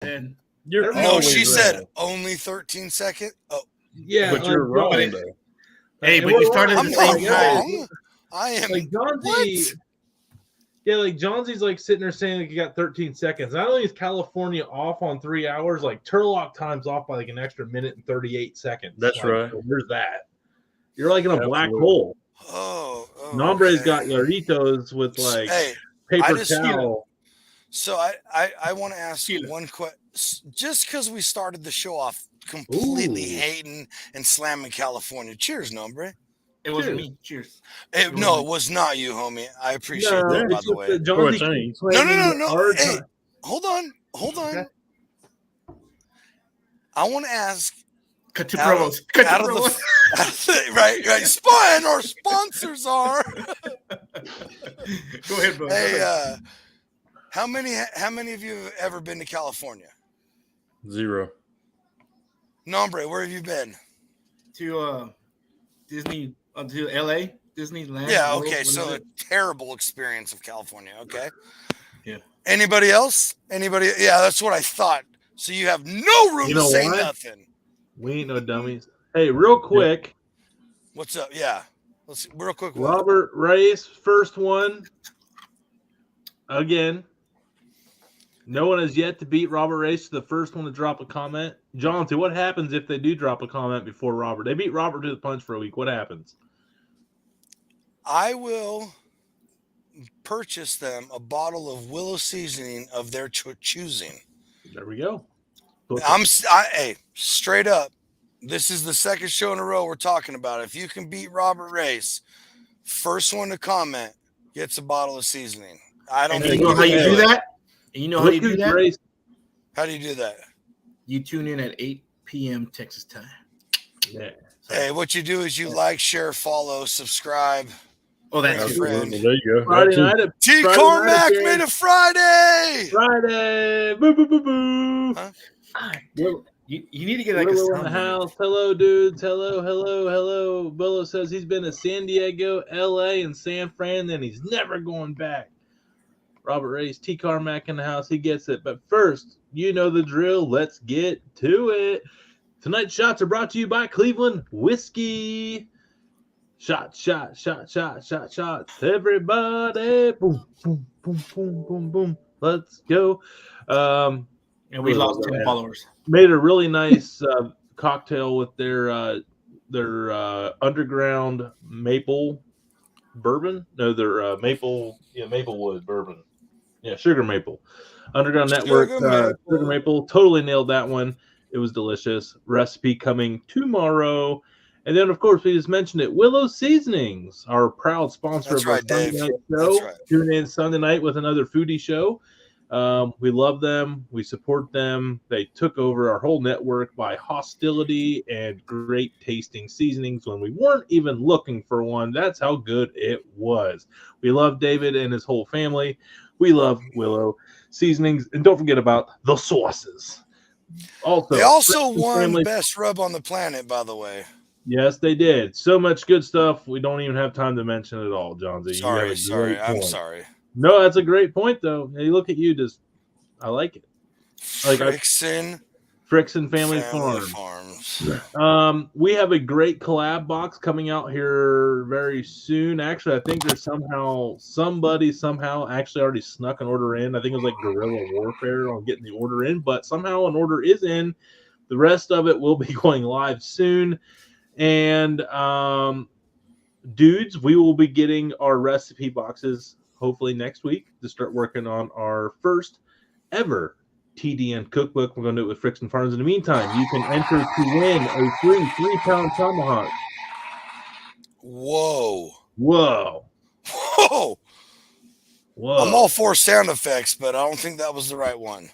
And You're No, she always said wrong. only 13 seconds. Oh, yeah, But you're wrong, but though. hey, And but we're you started wrong. at I'm the not same time. wrong. I am. Like John What? Z, yeah, like John Z's like sitting there saying like you got 13 seconds. Not only is California off on 3 hours, like Turlock time's off by like an extra minute and 38 seconds. That's like, right. So there's that. You're like in a black Absolutely. hole. Oh, Nombre's okay. got Yarritos with like Hey, paper just- towel. So I want to ask you one question. Just because we started the show off completely Ooh. hating and slamming California. Cheers, Nombre. It wasn't me. Cheers. No, it was not you, homie. I appreciate No, that, by it's the just way. that John Z 14. keeps No. claiming our Hey, time. hold on. Okay. I want to ask. Cut to Out of- promos. Cut out to of the- promos. right. Spine our sponsors are. Go ahead, bro. Hey, how many of you have ever been to California? 0. Nombre, where have you been? To Disney, to LA, Disneyland. Yeah, World, okay, what so is a it? terrible experience of California, okay? Yeah. Anybody else? Anybody? Yeah, that's what I thought. So you have no room You to know say why? nothing. We ain't no dummies. Hey, real quick, What's up? Yeah. Let's real quick. Robert Reyes, first one. Again. No one has yet to beat Robert Reyes, the first one to drop a comment. Jonty, what happens if they do drop a comment before Robert? They beat Robert to the punch for a week. What happens? I will purchase them a bottle of Willow seasoning of their choosing. There we go. Hey, straight up. This is the second show in a row we're talking about. If you can beat Robert Reyes, first one to comment gets a bottle of seasoning. I don't And think you know how you do that? And you know how Look you do who's that? Reyes. How do you do that? You tune in at 8 p.m. Texas time. Yeah. Hey, what you do is you like, share, follow, subscribe. Oh, that's Bring a it. friend. There you go. Friday That night. T. Friday Cormac night made appearance. it Friday. Friday. Boo, boo, boo, boo. Huh? Will- You need to get like Willow a in sound the bite. house. Hello, dudes. Hello. Willow says he's been to San Diego, LA, and San Fran, and he's never going back. Robert Reyes, T. Carmack in the house. He gets it. But first, you know the drill. Let's get to it. Tonight's shots are brought to you by Cleveland Whiskey. Shots. Everybody. Boom, boom, boom, boom, boom, boom. Let's go. And we lost 10 followers. Made a really nice cocktail with their underground maple bourbon. No, their Maplewood bourbon. Yeah, sugar maple. Underground Network sugar maple. Totally nailed that one. It was delicious. Recipe coming tomorrow. And then, of course, we just mentioned it. Willow Seasonings, our proud sponsor That's of our right, Sunday Dave. night That's show. right. Tune in Sunday night with another foodie show. We love them. We support them. They took over our whole network by hostility and great tasting seasonings when we weren't even looking for one. That's how good it was. We love David and his whole family. We love Willow Seasonings. And don't forget about the sauces. They also Friends won Family- Best Rub on the Planet, by the way. Yes, they did. So much good stuff. We don't even have time to mention it all, John Z. Sorry. I'm point. sorry. No, that's a great point, though. Hey, look at you. I like it. Like Frickson Family Farms. We have a great collab box coming out here very soon. Actually, I think there's somebody actually already snuck an order in. I think it was like guerrilla warfare on getting the order in, but somehow an order is in. The rest of it will be going live soon. And dudes, we will be getting our recipe boxes hopefully next week to start working on our first ever TDN cookbook. We're going to do it with Frickson Farms. In the meantime, you can enter to win a free 3-pound tomahawk. Whoa. I'm all for sound effects, but I don't think that was the right one.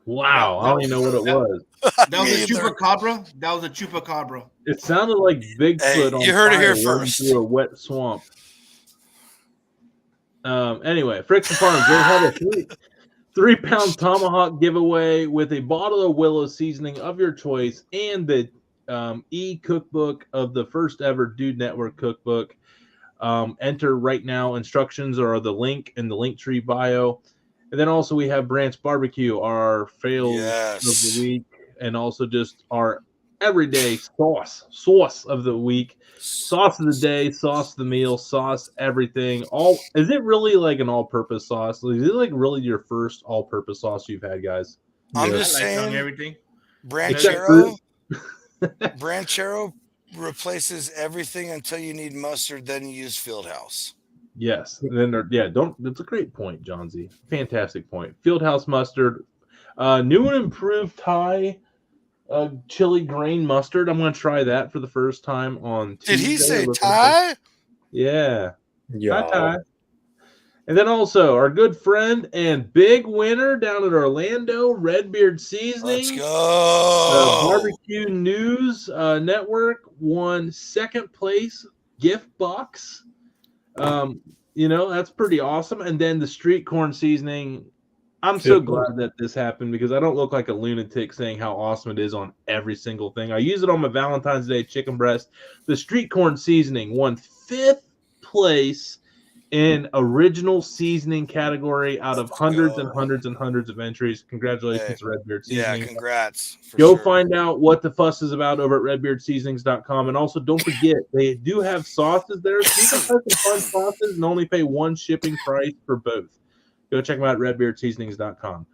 Wow. I don't even know what it was. That was a chupacabra. That was a chupacabra. It sounded like Bigfoot on you heard it here fire first. through a wet swamp. Anyway, Frickson Farms, they have a 3-pound tomahawk giveaway with a bottle of Willow seasoning of your choice and the e-cookbook of the first ever Dude Network cookbook. Enter right now. Instructions are the link in the Linktree bio. And then also we have Branch Barbecue, our fails of the Yes. week, and also just our everyday sauce of the week, sauce of the day, sauce of the meal, sauce everything. All is it really like an all-purpose sauce? Is it like really your first all-purpose sauce you've had, guys? I'm Yeah. just I like tongue saying, everything. Except Branchero replaces everything until you need mustard, then you use Fieldhouse. Yes. And then don't. That's a great point, John Z. Fantastic point. Fieldhouse mustard, new and improved Thai chili grain mustard. I'm going to try that for the first time on Tuesday. Did he say Thai? Yeah. Yeah. Thai. And then also our good friend and big winner down at Orlando, Redbeard Seasoning. Let's go. Barbecue News Network won second place gift box. That's pretty awesome. And then the street corn seasoning. I'm so glad that this happened because I don't look like a lunatic saying how awesome it is on every single thing. I use it on my Valentine's Day chicken breast. The street corn seasoning won 5th place in original seasoning category out of hundreds and hundreds and hundreds of entries. Congratulations to Redbeard Seasoning. Yeah, congrats. Go find out what the fuss is about over at redbeardseasonings.com. And also don't forget, they do have sauces there. So you can put some fun sauces and only pay one shipping price for both. Go check them out at redbeardseasonings.com.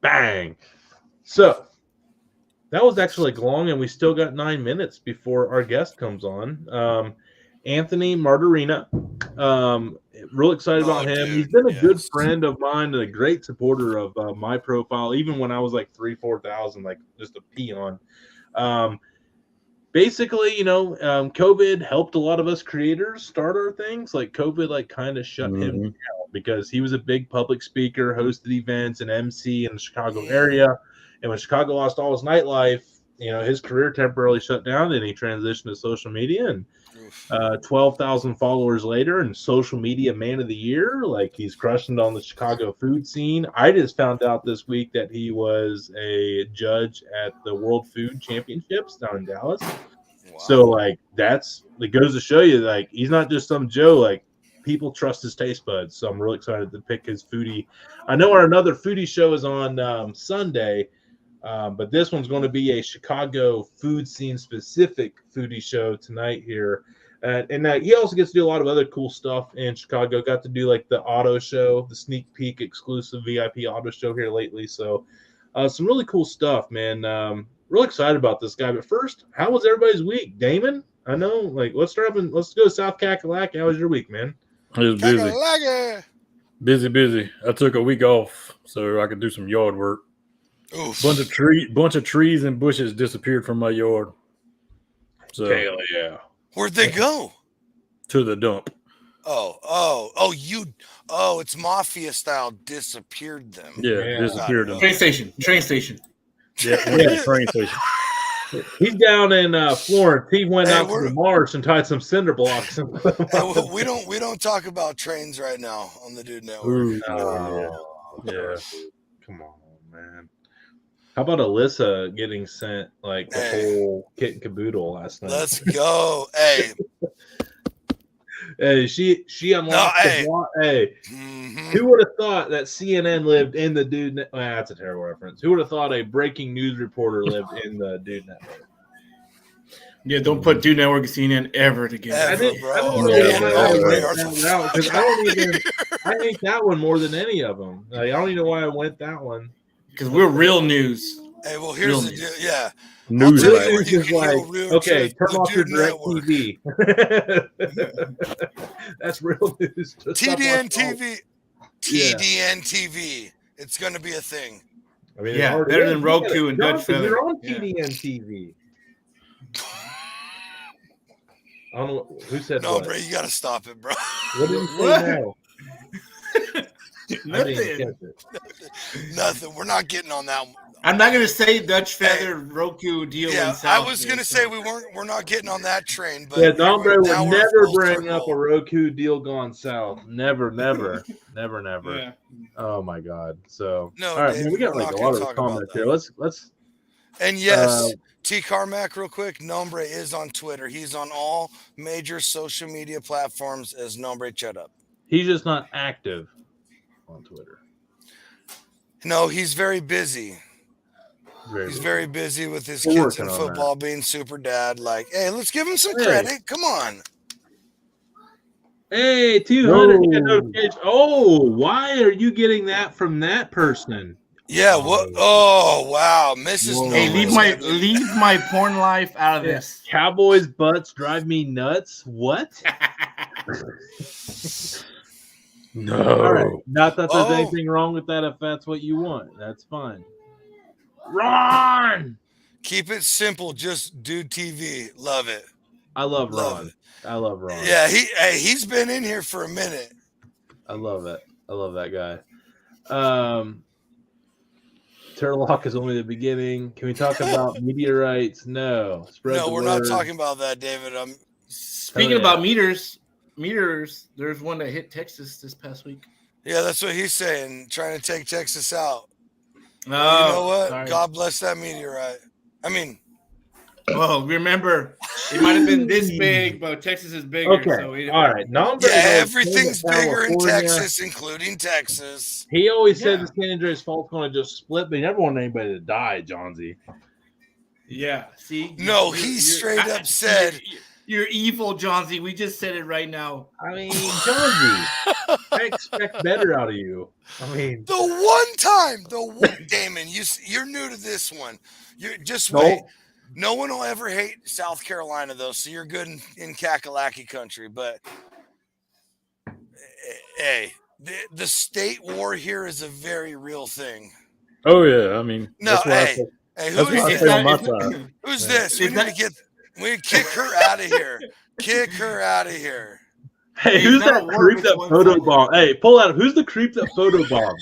Bang. So that was actually long, and we still got 9 minutes before our guest comes on. Anthony Martorina. Real excited about him. He's been a good friend of mine and a great supporter of my profile, even when I was like 3,000-4,000, like just a peon. Basically, COVID helped a lot of us creators start our things. Like COVID, like kind of shut him down because he was a big public speaker, hosted events, and MC in the Chicago area. And when Chicago lost all his nightlife, his career temporarily shut down, and he transitioned to social media. And 12,000 followers later, and social media man of the year, like he's crushing it on the Chicago food scene. I just found out this week that he was a judge at the World Food Championships down in Dallas. Wow. So like it goes to show you, like he's not just some Joe. Like people trust his taste buds. So I'm really excited to pick his foodie. I know our another foodie show is on Sunday. But this one's going to be a Chicago food scene specific foodie show tonight here. And he also gets to do a lot of other cool stuff in Chicago. Got to do like the auto show, the sneak peek exclusive VIP auto show here lately. So some really cool stuff, man. Real excited about this guy. But first, how was everybody's week? Damon, I know, like let's go to South Kakalaki. How was your week, man? It was busy. Busy. I took a week off so I could do some yard work. Oof. Bunch of trees and bushes disappeared from my yard. So hell yeah. Where'd they go? To the dump. It's mafia style. Disappeared them. Yeah, disappeared them. Train station. Yeah, train station. He's down in Florence. He went out to the marsh and tied some cinder blocks. We don't talk about trains right now on the Dude Network. Yeah. Come on, man. How about Alyssa getting sent like the whole kit and caboodle last night? Let's go. Hey. Hey, she unlocked the Who would have thought that CNN lived in the Dude that's a terrible reference. Who would have thought a breaking news reporter lived in the Dude Network? Yeah, don't put Dude Network and CNN ever together. I hate that one more than any of them. Like, I don't even know why I went that one. Because we're real news. Hey, well, here's the deal. Yeah. News is like, okay, turn off your direct TV. That's real news. TDN TV. TDN TV. It's going to be a thing. I mean, better than Roku and Dutch Feather. You're on TDN TV. I don't know who said no, what. bro, you got to stop it, bro. What did he say now? Nothing. We're not getting on that one. I'm not gonna say Dutch Feather Roku deal. Yeah, I was gonna say we're not getting on that train. But yeah, Nombre would never bring up a Roku deal gone south. Never. Yeah. Oh my God. So all right, man, we got like a lot of comments here. Let's. And yes, T Carmack, real quick. Nombre is on Twitter. He's on all major social media platforms as Nombre Shut Up. He's just not active on Twitter. No, he's very busy. He's very busy with his kids in football, being super dad. Like, hey, let's give him some credit. Come on. Hey, 200. Oh, why are you getting that from that person? Yeah. What? Oh, wow, Mrs. Hey, leave my porn life out of this. Cowboys' butts drive me nuts. What? No. All right. Not that there's anything wrong with that. If that's what you want, that's fine. Ron. Keep it simple. Just do TV. Love it. I love Ron. I love Ron. Yeah, he's been in here for a minute. I love it. I love that guy. Turlock is only the beginning. Can we talk about meteorites? No. No, we're not talking about that, David. Speaking about meters, there's one that hit Texas this past week. Yeah, that's what he's saying. Trying to take Texas out. Oh, you know what? Sorry. God bless that meteorite. I mean, well, remember, it might have been this big, but Texas is bigger. Okay. So all right. Everything's bigger in Texas, including Texas. He always said the San Andreas Fault's going to just split, but he never wanted anybody to die, Johnsy. Yeah. See? No, he straight up said... You're evil, Johnsy. We just said it right now. I mean, Johnsy, I expect better out of you. I mean, the one Damon, you're new to this one. You're just wait. No one will ever hate South Carolina though, so you're good in Kakalaki country. But hey, the state war here is a very real thing. Oh yeah, I mean, no, hey, who's this? We need to kick her out of here. Kick her out of here. Hey, who's that creep that photobombed? Hey, pull out. Who's the creep that photobombed?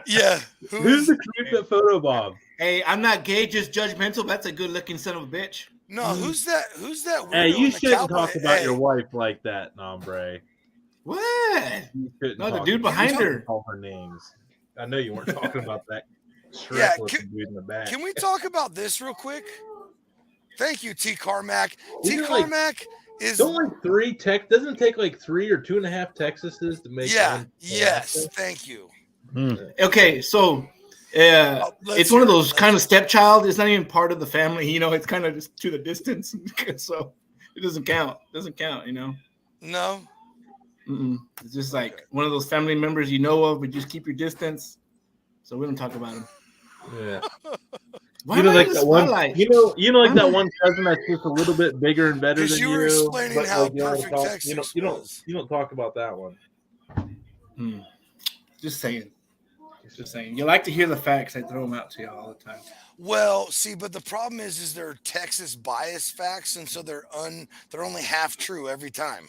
Yeah. Who's the creep that photobombed? Hey, I'm not gay, just judgmental. That's a good-looking son of a bitch. No, who's that? Who's that? Hey, you shouldn't talk about your wife like that, Nombre. What? No, the dude behind her. Call her names. I know you weren't talking about that. Yeah, dude in the back. Can we talk about this real quick? Thank you, T. Carmack. T. Carmack is doesn't it take like 3 or 2.5 Texases to make one? Yes, thank you. Okay, so it's one of those kind of stepchild. It's not even part of the family, it's kind of just to the distance. So it doesn't count. No. It's just like one of those family members of, but just keep your distance. So we don't talk about them. Yeah. Why like that one? Like that one cousin that's just a little bit bigger and better than you. Because you were explaining how perfect Texas was. You don't talk about that one. Just saying. You like to hear the facts. I throw them out to you all the time. Well, see, but the problem is they're Texas bias facts, and so they're only half true every time.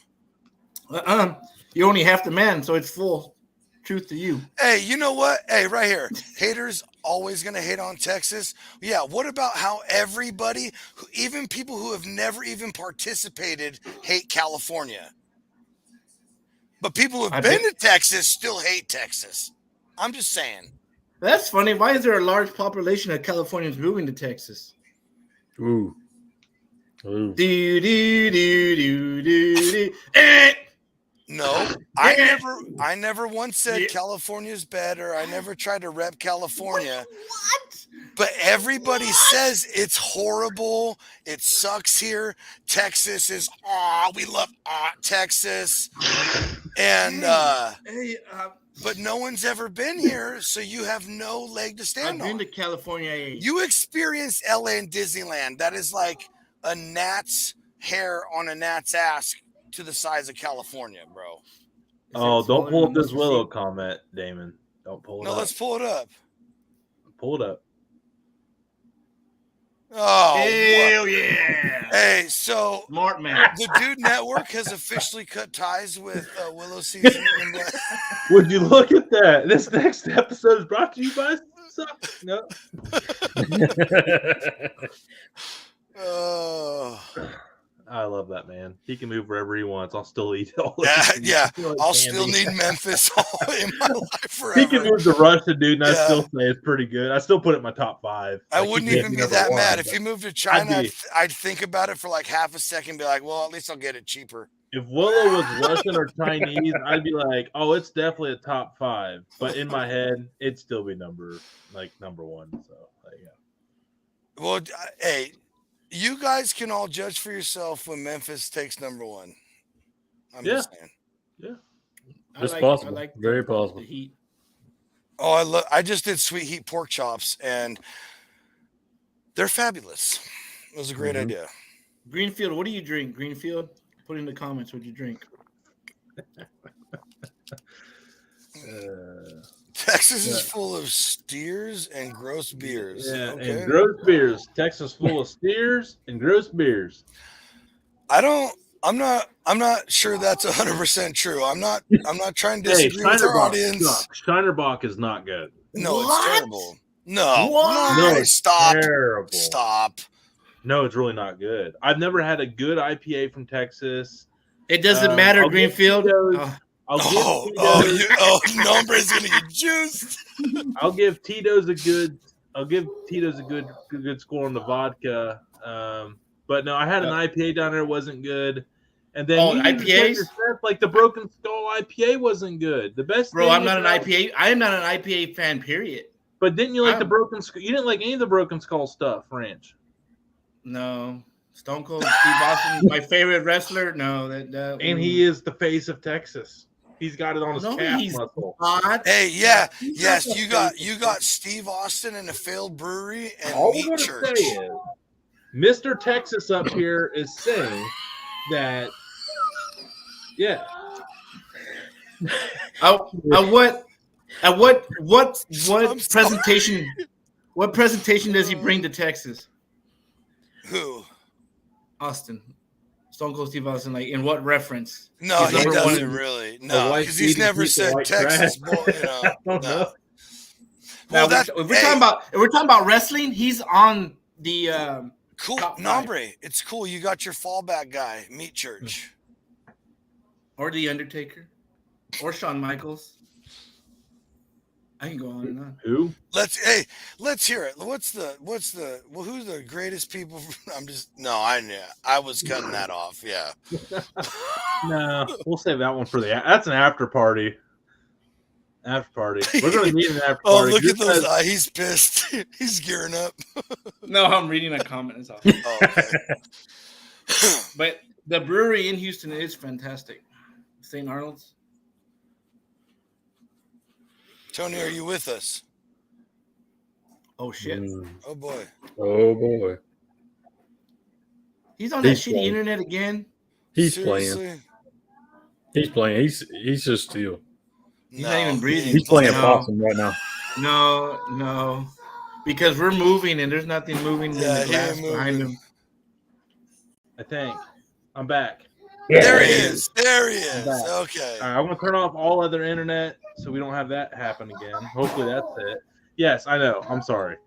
You're only half the man, so it's full truth to you. Hey, you know what? Hey, right here, haters always gonna hate on Texas. Yeah. What about how everybody, even people who have never even participated, hate California? But people who have been to Texas still hate Texas. I'm just saying. That's funny. Why is there a large population of Californians moving to Texas? Ooh. No, I never once said California's better. I never tried to rep California. What? But everybody says it's horrible. It sucks here. Texas is we love Texas. And but no one's ever been here, so you have no leg to stand on. I've been to California. You experienced LA and Disneyland. That is like a gnat's hair on a gnat's ass to the size of California, bro. Don't pull up this Willow comment, Damon. Don't pull it up. No, let's pull it up. Pull it up. Oh, hell yeah. Hey, so Smart man. The Dude Network has officially cut ties with Willow Season. Would you look at that? This next episode is brought to you by No. Oh. I love love that man. He can move wherever he wants. I'll still eat all Yeah. I'll still need Memphis in my life forever. He can move to Russia, dude, and I still say it's pretty good. I still put it in my top 5. I wouldn't even be that mad. If he moved to China, I'd think about it for like half a second and be like, well, at least I'll get it cheaper. If Willow was Russian or Chinese, I'd be like, oh, it's definitely a top 5. But in my head, it'd still be number 1. So, yeah. Well, hey, you guys can all judge for yourself when Memphis takes number 1. I'm just saying. Yeah. It's possible. Very possible. The heat. Oh, I just did sweet heat pork chops, and they're fabulous. It was a great idea. Greenfield, what do you drink? Greenfield? Put in the comments what you drink. Texas is full of steers and gross beers. Yeah, and gross beers. Texas full of steers and gross beers. I'm not sure that's 100% true. I'm not trying to disagree with our audience. Steinerbach is not good. No, it's terrible. No, stop. Terrible. Stop. No, it's really not good. I've never had a good IPA from Texas. It doesn't matter, Greenfield. Nombre's gonna get juiced. I'll give Tito's a good score on the vodka. But no, I had an IPA down there, wasn't good. And then IPAs, like the Broken Skull IPA wasn't good. The best, bro. I'm not an IPA. I am not an IPA fan. Period. But didn't you like the Broken Skull? You didn't like any of the Broken Skull stuff, Ranch. No, Stone Cold Steve Austin, my favorite wrestler. No, and he is the face of Texas. He's got it on his calf muscle. Hey, yes, you got Steve Austin in a failed brewery and all Meat we're gonna Church. say is, Mr. Texas up here is saying that, yeah. What presentation? What presentation does he bring to Texas? Who? Austin. Stone Cold Steve Austin, like in what reference? No, he doesn't really. No, because he's never said Texas. No. Well, if we're talking about wrestling, he's on the cool Nombre. It's cool. You got your fallback guy, Meat Church, or the Undertaker, or Shawn Michaels. I can go on and on. Who? Let's hear it. Who's the greatest people? I was cutting that off. Yeah. No, we'll save that one for that's an after party. After party. We're going to need an after party. Oh, look at those eyes. He's pissed. He's gearing up. No, I'm reading a comment. It's awesome. Oh, okay. But the brewery in Houston is fantastic. St. Arnold's. Tony, are you with us? Oh, shit. Oh, boy. He's on that shitty internet again. He's playing. He's just still. He's not even breathing. He's playing possum right now. No. Because we're moving and there's nothing moving in the glass behind him. I think. I'm back. Yeah, there he is. Okay. All right, I'm going to turn off all other internet so we don't have that happen again. Hopefully that's it. Yes, I know. I'm sorry.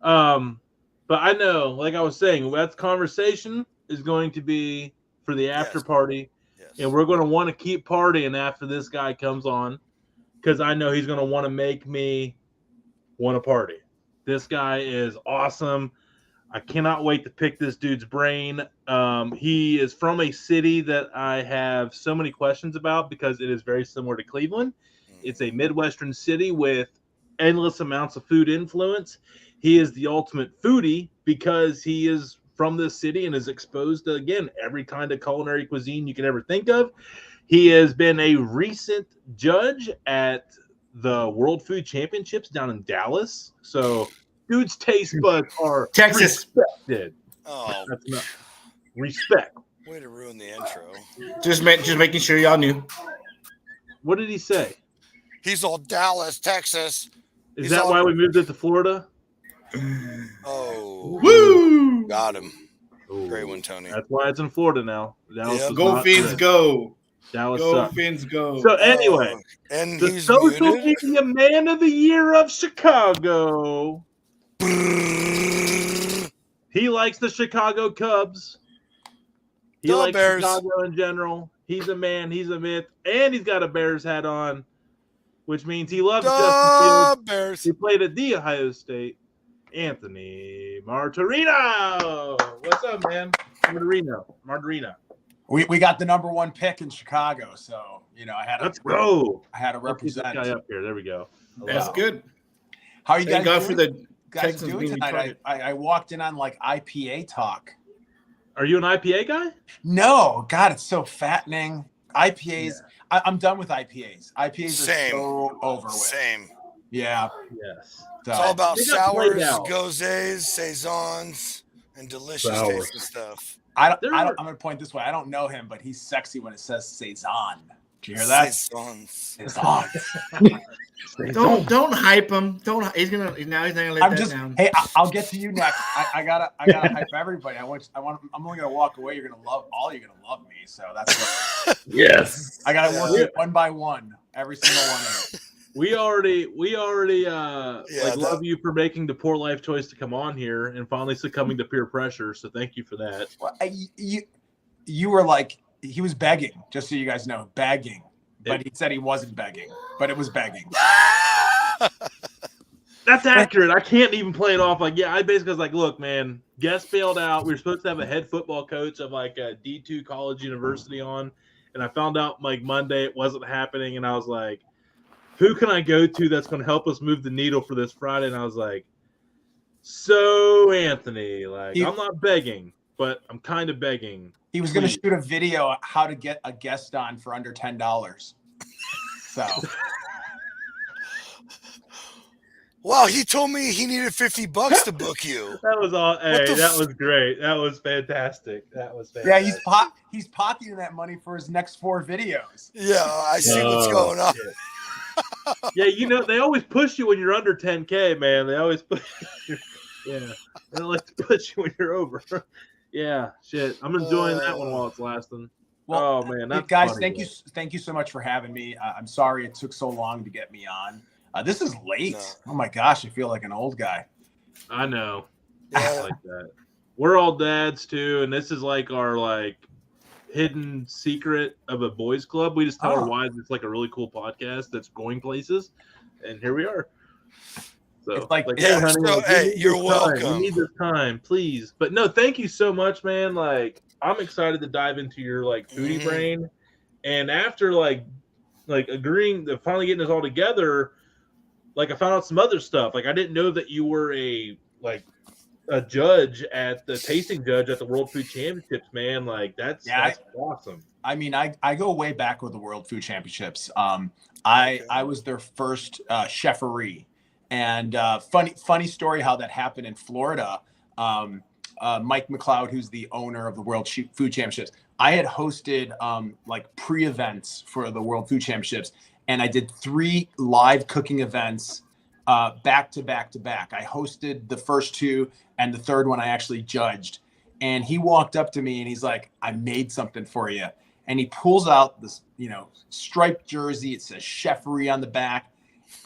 But I know, like I was saying, that conversation is going to be for the after party. Yes. And we're going to want to keep partying after this guy comes on because I know he's going to want to make me want to party. This guy is awesome. I cannot wait to pick this dude's brain. He is from a city that I have so many questions about because it is very similar to Cleveland. It's a Midwestern city with endless amounts of food influence. He is the ultimate foodie because he is from this city and is exposed to, again, every kind of culinary cuisine you can ever think of. He has been a recent judge at the World Food Championships down in Dallas. So dude's taste buds are Texas respected. Oh, that's not respect. Way to ruin the intro. Just making sure y'all knew. What did he say? He's all Dallas, Texas. Is that why we moved it to Florida? Oh, woo! Got him. Ooh. Great one, Tony. That's why it's in Florida now. Yep. Go Fins, go. Dallas go sucks. Fins, go. So anyway, and the he's social muted. media man of the year of Chicago. He likes the Chicago Cubs. He likes Chicago in general. He's a man. He's a myth. And he's got a Bears hat on, which means he loves Justin Fields. Bears. He played at the Ohio State. Anthony Martorina. What's up, man? Martorina. We got the number 1 pick in Chicago, so I had go. I had to represent. Let's get this guy up here. There we go. That's good. How are you guys Thank God doing? for the Guys Texans doing being tonight? I walked in on like IPA talk. Are you an IPA guy? No, God, it's so fattening. IPAs. Yeah. I'm done with IPAs. IPAs are so over with. Same. Yeah. Yes. So, it's all about sours, gozes, saisons, and delicious tasting stuff. I'm going to point this way. I don't know him, but he's sexy when it says saison. Do you hear that? Saisons. Don't hype him. He's not gonna let that down. Hey, I'll get to you next. I gotta hype everybody. I'm only gonna walk away. You're gonna love me. So that's what. Yes. I gotta work it one by one. Every single one of it. We already love you for making the poor life choice to come on here and finally succumbing to peer pressure. So thank you for that. Well, you were like, he was begging, just so you guys know, begging. But he said he wasn't begging, but it was begging. That's accurate. I can't even play it off. I basically was like, look, man, guest bailed out. We were supposed to have a head football coach of like a D2 college university on. And I found out like Monday it wasn't happening. And I was like, who can I go to that's going to help us move the needle for this Friday? And I was like, so Anthony, I'm not begging, but I'm kind of begging. He was going to shoot a video how to get a guest on for under $10. So. Wow, he told me he needed $50 to book you. That was all. Hey, that was great. That was fantastic. Yeah, he's pocketing that money for his next 4 videos. Yeah, I see what's going on. Yeah, they always push you when you're under 10K, man. They always push you. Yeah, they like to push you when you're over. Yeah, shit. I'm enjoying that one while it's lasting. Well, oh man, that's guys, funny, thank you so much for having me. I'm sorry it took so long to get me on. This is late. No. Oh my gosh, I feel like an old guy. I know. Yeah. Like that. We're all dads too, and this is like our hidden secret of a boys club. We just tell our wives it's like a really cool podcast that's going places, and here we are. So it's like hey, honey, you're welcome. We need this time, please. But no, thank you so much, man. I'm excited to dive into your foodie brain, and after agreeing to finally getting this all together, I found out some other stuff. I didn't know that you were a judge at the tasting judge at the World Food Championships, man. That's awesome. I mean, I go way back with the World Food Championships. I was their first cheferee. And funny story how that happened in Florida. Mike McLeod, who's the owner of the World Food Championships, I had hosted pre-events for the World Food Championships, and I did 3 live cooking events back to back to back. I hosted the first 2, and the third one I actually judged. And he walked up to me and he's like, "I made something for you." And he pulls out this, striped jersey. It says cheferee on the back.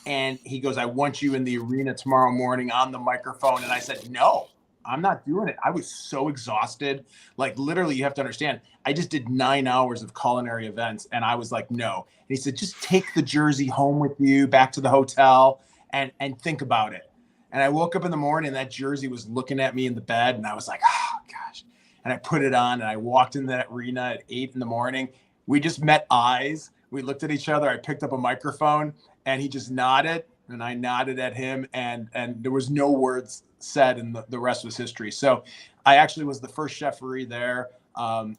And he goes, "I want you in the arena tomorrow morning on the microphone." And I said, "No, I'm not doing it." I was so exhausted. Literally, you have to understand, I just did 9 hours of culinary events. And I was like, no. And he said, "Just take the jersey home with you back to the hotel and think about it." And I woke up in the morning and that jersey was looking at me in the bed. And I was like, oh, gosh. And I put it on and I walked in that arena at 8 in the morning. We just met eyes. We looked at each other. I picked up a microphone. And he just nodded, and I nodded at him, and there was no words said, and the rest was history. So I actually was the first cheferee there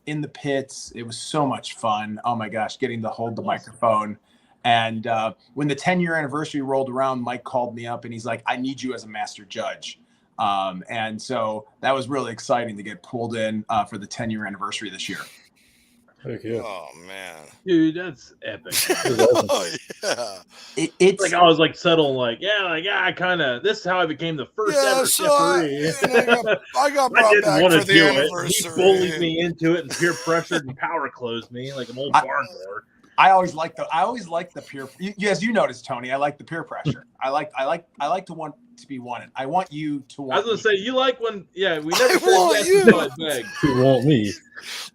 in the pits. It was so much fun. Oh, my gosh, getting to hold the microphone. And when the 10-year anniversary rolled around, Mike called me up, and he's like, "I need you as a master judge." And so that was really exciting to get pulled in for the 10-year anniversary this year. Heck yeah. Oh man, dude, that's epic. Oh yeah. It's I was settling, I kind of. This is how I became the first ever referee. I got brought back for the anniversary. He bullied me into it and peer pressured and power closed me like an old barn door. I always like the peer. As you noticed, Tony, I like the peer pressure. I like to want to be wanted. I want you to want. I was gonna say you like when we never I said want yes you. until I beg. You want me?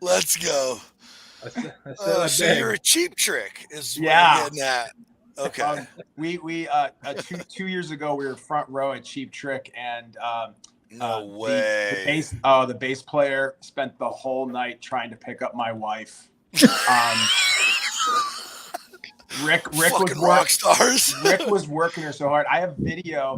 Let's go. So you're a Cheap Trick, is what you're getting at. Okay. We 2 years ago we were front row at Cheap Trick, and no way. The bass player spent the whole night trying to pick up my wife. Rick was rock stars. Rick was working her so hard. I have video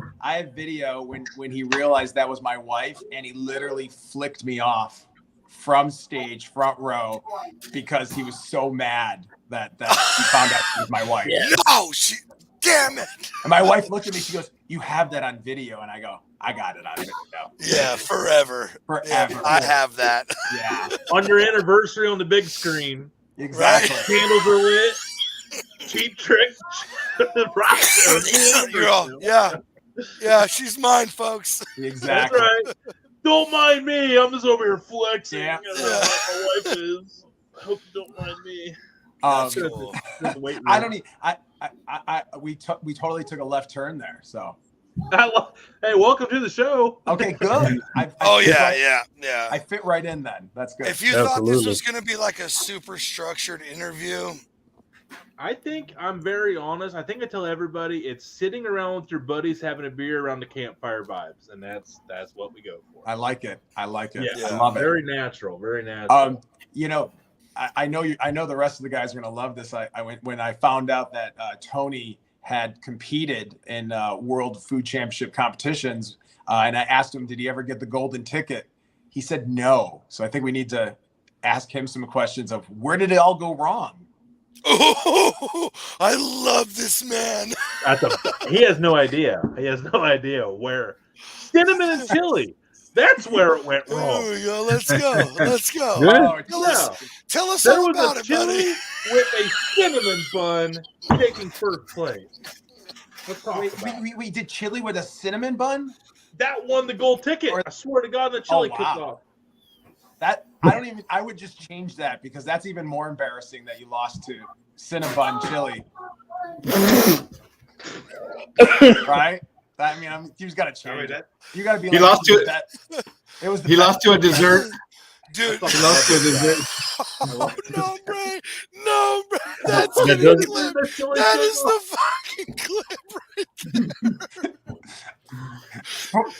when he realized that was my wife, and he literally flicked me off from stage, front row, because he was so mad that he found out she was my wife. No, damn it. And my wife looked at me, she goes, "You have that on video?" And I go, "I got it on video." Yeah, forever. Yeah, I have that. Yeah. On your anniversary on the big screen. Exactly. Right? Candles are lit. Cheap Trick. You're all, yeah, she's mine, folks. Exactly. That's right. Don't mind me. I'm just over here flexing. Yeah. My wife is. I hope you don't mind me. Cool. I don't need. We totally took a left turn there. So. Hey, welcome to the show. Okay, good. I fit right in then. That's good. If you thought this was going to be like a super structured interview, I think I'm very honest. I think I tell everybody it's sitting around with your buddies having a beer around the campfire vibes, and that's what we go for. I like it. Yeah, I love it. Very natural. Very natural. I know the rest of the guys are gonna love this. When I found out that Tony had competed in World Food Championship competitions, and I asked him, did he ever get the golden ticket? He said no. So I think we need to ask him some questions of where did it all go wrong? Oh, I love this man. He has no idea. He has no idea where. Cinnamon and chili. That's where it went wrong. There we go. Let's go. Tell us there all was about a it, chili buddy. with a cinnamon bun taking first place. Let's talk about it. We did chili with a cinnamon bun? That won the gold ticket. I swear to God, the chili cook-off. I would just change that, because that's even more embarrassing that you lost to Cinnabon chili. Right? You've got to change it. You got to be. He lost to it. It was. He lost to a dessert. Dude, he lost to a dessert. No, Bray. That's the clip. That is the fucking clip right there.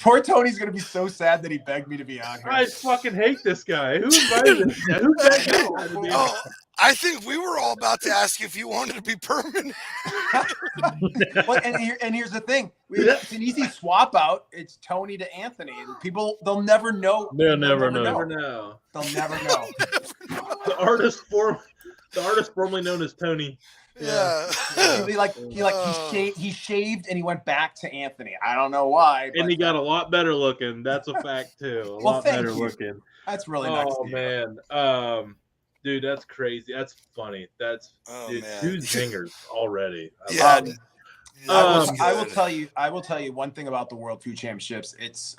Poor Tony's gonna be so sad that he begged me to be on here. I fucking hate this guy. Who invited this guy? Who's that guy? I think we were all about to ask if you wanted to be permanent. And here's the thing: it's an easy swap out. It's Tony to Anthony. People, they'll never know. They'll never know. They'll never know. The artist formerly known as Tony. Yeah. He shaved and he went back to Anthony. I don't know why. And he got a lot better looking. That's a fact too. A lot better looking. That's really nice. Oh man. Dude, that's crazy. That's funny. That's man. 2 zingers already. I will tell you one thing about the World Food Championships. It's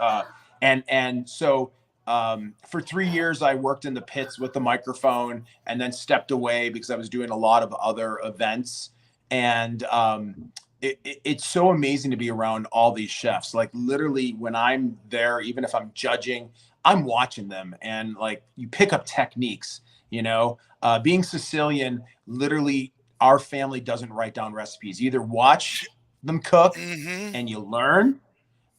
for 3 years I worked in the pits with the microphone, and then stepped away because I was doing a lot of other events. And it's so amazing to be around all these chefs. Like literally when I'm there, even if I'm judging, I'm watching them, and like you pick up techniques. Being Sicilian, literally our family doesn't write down recipes. You either watch them cook and you learn,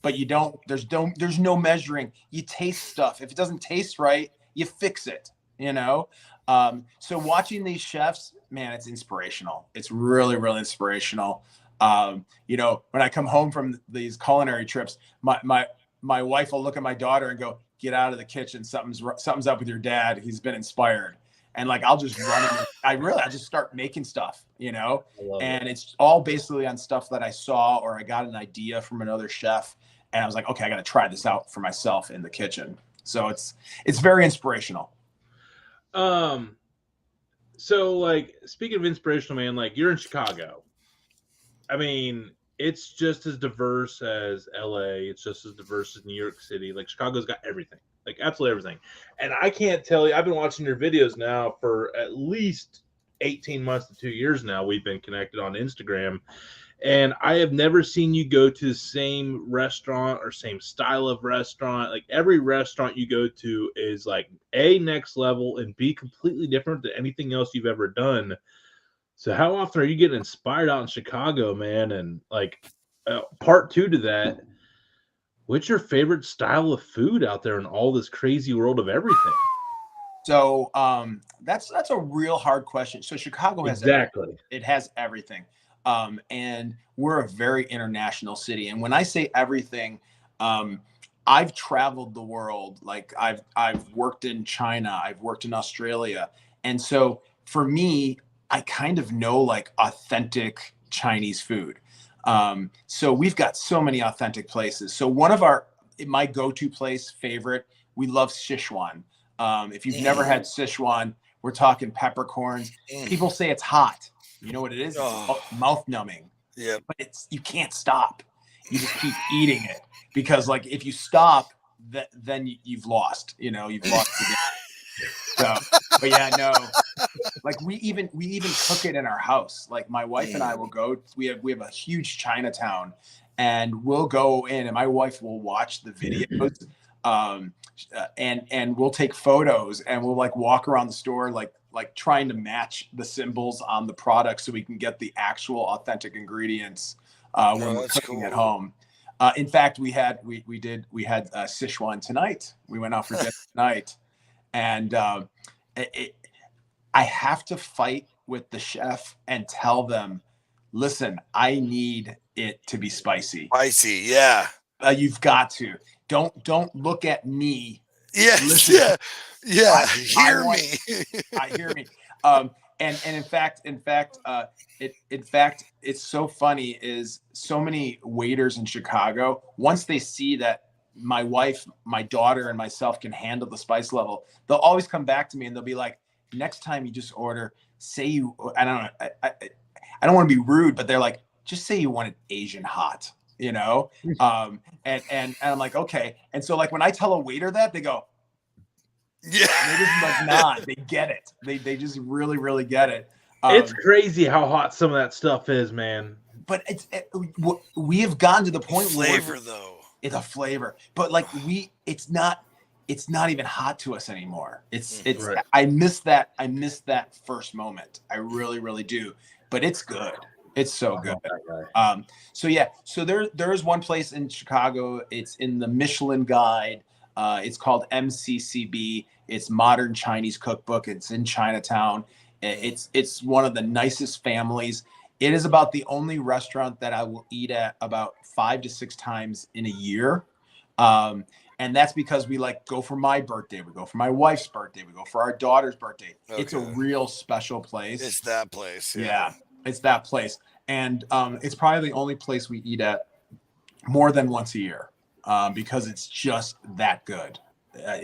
but you don't, there's no measuring. You taste stuff. If it doesn't taste right, you fix it, So watching these chefs, man, it's inspirational. It's really, really inspirational. When I come home from these culinary trips, my wife will look at my daughter and go, "Get out of the kitchen. Something's up with your dad. He's been inspired." And like, I'll just run. I just start making stuff, and it's all basically on stuff that I saw, or I got an idea from another chef. And I was like, okay, I got to try this out for myself in the kitchen. So it's very inspirational. So like, speaking of inspirational, man, like you're in Chicago. I mean, it's just as diverse as LA. It's just as diverse as New York City. Like Chicago's got everything, like absolutely everything. And I can't tell you, I've been watching your videos now for at least 18 months to 2 years now. We've been connected on Instagram. And I have never seen you go to the same restaurant or same style of restaurant. Like every restaurant you go to is like A, next level, and B, completely different than anything else you've ever done. So how often are you getting inspired out in Chicago, man? And like part two to that, what's your favorite style of food out there in all this crazy world of everything? So that's a real hard question. So Chicago has exactly. It has everything. And we're a very international city. And when I say everything, I've traveled the world. Like I've worked in China, I've worked in Australia. And so for me, I kind of know like authentic Chinese food. So we've got so many authentic places. So one of my go-to place favorite, we love Sichuan. If you've never had Sichuan, we're talking peppercorns. People say it's hot. You know what it is? It's mouth numbing. Yeah. But you can't stop. You just keep eating it because like if you stop, then you've lost. You've lost the game. So, but yeah, no. Like we even cook it in our house. Like my wife and I will go. We have a huge Chinatown, and we'll go in, and my wife will watch the videos, and we'll take photos, and we'll like walk around the store, like trying to match the symbols on the product so we can get the actual authentic ingredients when we're cooking at home. In fact, we had Sichuan tonight. We went out for dinner tonight, and I have to fight with the chef and tell them, listen, I need it to be spicy. Spicy, yeah. You've got to. Don't look at me. Yes, Listen. yeah. Hear me. I hear me. And in fact, it's so funny is so many waiters in Chicago, once they see that my wife, my daughter, and myself can handle the spice level, they'll always come back to me and they'll be like, next time you just order, I don't want to be rude, but they're like, just say you want it Asian hot, and I'm like, okay. And so like when I tell a waiter that, they go, yeah, they just like nod. They get it. They just really, really get it. It's crazy how hot some of that stuff is, man. But we have gotten to the point where it's a flavor, but like it's not even hot to us anymore. It's right. I miss that first moment. I really, really do. But it's good. It's so good. So there's one place in Chicago. It's in the Michelin Guide. It's called MCCB. It's Modern Chinese Cookbook. It's in Chinatown. It's one of the nicest families. It is about the only restaurant that I will eat at about 5 to 6 times in a year. And that's because we like go for my birthday. We go for my wife's birthday. We go for our daughter's birthday. Okay. It's a real special place. It's that place. Yeah, it's that place. And it's probably the only place we eat at more than once a year because it's just that good. I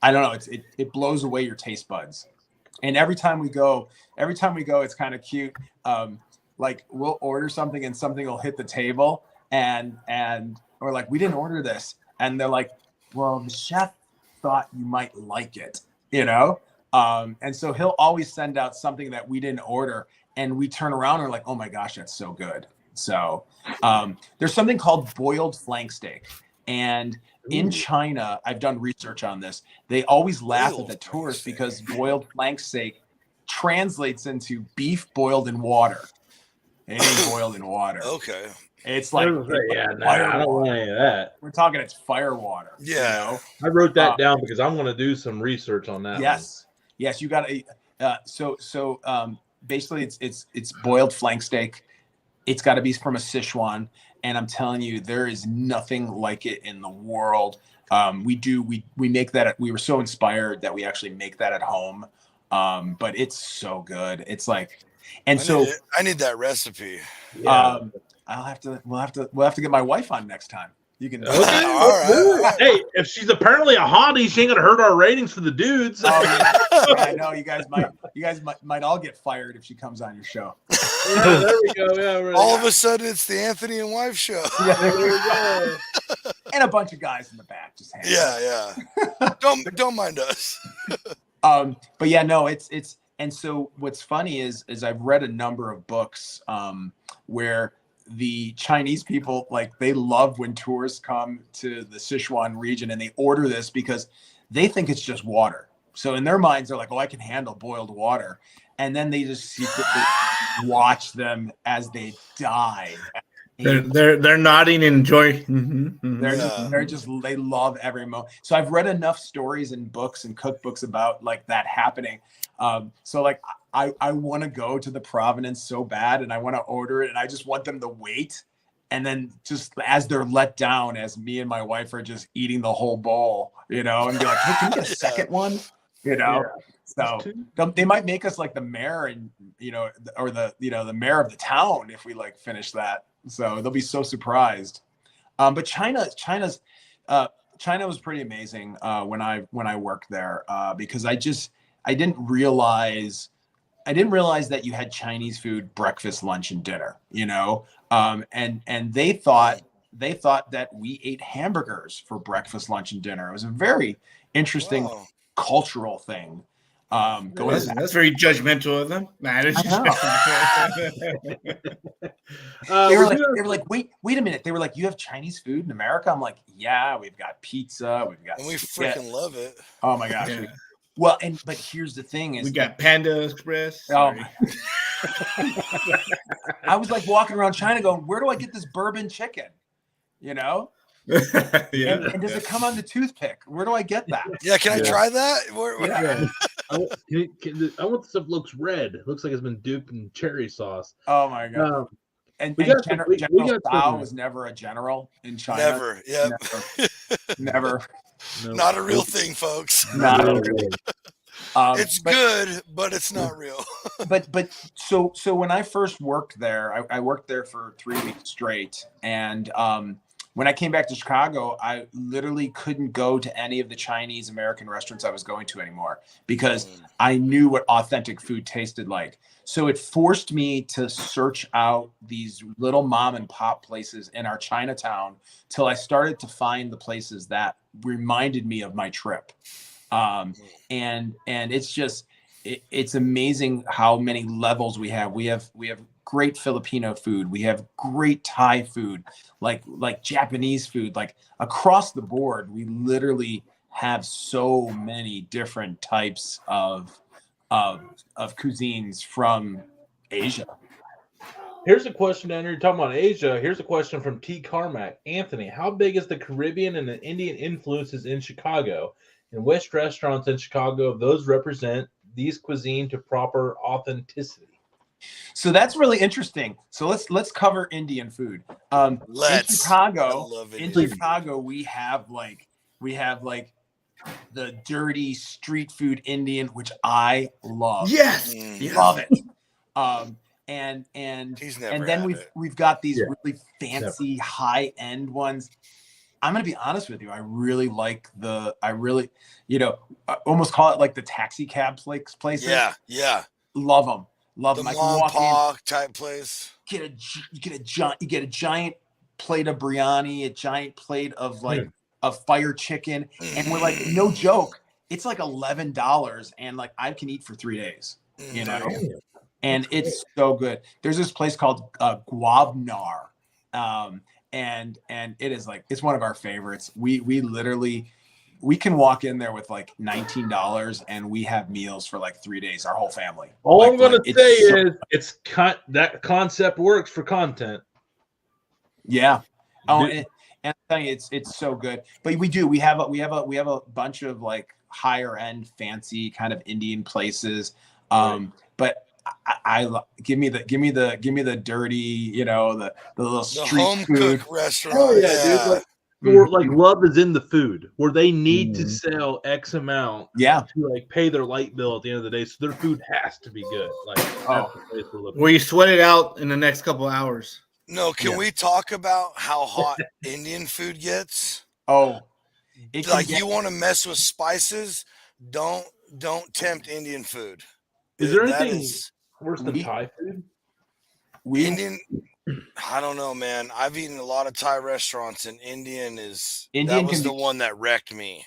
don't know. It blows away your taste buds. And every time we go, it's kind of cute. Like we'll order something and something will hit the table and we're like, we didn't order this. And they're like, well, the chef thought you might like it, And so he'll always send out something that we didn't order. And we turn around and we're like, oh my gosh, that's so good. So there's something called boiled flank steak. And in China, I've done research on this. They always laugh at the tourists because boiled flank steak translates into beef boiled in water. It ain't boiled in water. Okay. It's like, I don't want any of that. We're talking it's fire water. Yeah. I wrote that down because I want to do some research on that. Yes. You got to. So basically, it's boiled flank steak. It's got to be from a Sichuan, and I'm telling you, there is nothing like it in the world. We make that. We were so inspired that we actually make that at home. But it's so good. It's like, and I need that recipe. Yeah. We'll have to get my wife on next time. You can. Okay. All right. Hey, if she's apparently a hottie, she ain't gonna hurt our ratings for the dudes. I know you guys might all get fired if she comes on your show. Yeah, there we go. Yeah, right. All of a sudden, it's the Anthony and Wife show. Yeah, there we go. And a bunch of guys in the back just hanging. Yeah. Don't mind us. But yeah, no, it's And so what's funny is I've read a number of books where the Chinese people, like, they love when tourists come to the Sichuan region and they order this because they think it's just water. So in their minds, they're like, oh, I can handle boiled water. And then they just secretly watch them as they die. They're nodding and enjoying. They love every moment. So I've read enough stories and books and cookbooks about like that happening. So like I want to go to the Provenance so bad, and I want to order it, and I just want them to wait. And then just as they're let down, as me and my wife are just eating the whole bowl, and be like, hey, can we get a second one? So they might make us like the mayor, and or the mayor of the town if we like finish that. So they'll be so surprised. But China was pretty amazing when I worked there because I didn't realize that you had Chinese food breakfast, lunch, and dinner. And they thought that we ate hamburgers for breakfast, lunch, and dinner. It was a very interesting cultural thing. That's very judgmental of them. They were like, wait a minute. They were like, you have Chinese food in America? I'm like, yeah, we've got pizza, and we freaking love it. Oh my gosh. Yeah. Well, but here's the thing: is we got Panda Express. I was like walking around China, going, where do I get this bourbon chicken? Yeah. And does it come on the toothpick? Where do I get that? Yeah, can I try that? I want the stuff that looks red. It looks like it's been dipped in cherry sauce. Oh my god! General Tsao was never a general in China. Never. Yeah. Never. Not a real thing, folks. Not a real thing. It's good, but it's not real. So when I first worked there, I worked there for 3 weeks straight, and when I came back to Chicago, I literally couldn't go to any of the Chinese American restaurants I was going to anymore because I knew what authentic food tasted like. So it forced me to search out these little mom and pop places in our Chinatown till I started to find the places that reminded me of my trip. And it's amazing how many levels we have. We have great Filipino food. We have great Thai food, like Japanese food, like across the board. We literally have so many different types of cuisines from Asia. Here's a question, Andrew. You're talking about Asia. Here's a question from T. Carmack. Anthony, how big is the Caribbean and the Indian influences in Chicago? And which restaurants in Chicago those represent these cuisine to proper authenticity? So that's really interesting. So let's cover Indian food. In Chicago, we have like the dirty street food Indian, which I love. Yes, love it. And then we've got these really fancy high end ones. I'm gonna be honest with you. I really like I almost call it like the taxi cab places. Yeah. Love them. The mom pa type place. You get a giant plate of biryani, a giant plate of of fire chicken, and we're like, no joke, it's like $11, and like I can eat for 3 days, and it's so good. There's this place called Guavnar, and it is like, it's one of our favorites. We literally can walk in there with like $19 and we have meals for like 3 days, our whole family. All I'm going to say is that concept works for content. Yeah. Oh, and I'm telling you, it's so good. But we have a bunch of like higher end, fancy kind of Indian places. But I give me the dirty, the little street home food cook restaurant. Oh yeah, dude. Like love is in the food, where they need to sell X amount to like pay their light bill at the end of the day, so their food has to be good. Like that's the place we're looking. Well, you sweat it out in the next couple hours. No, can we talk about how hot Indian food gets? Oh, you want to mess with spices? Don't tempt Indian food. Is there anything worse than Thai food? I don't know, man. I've eaten a lot of Thai restaurants, and Indian was the one that wrecked me.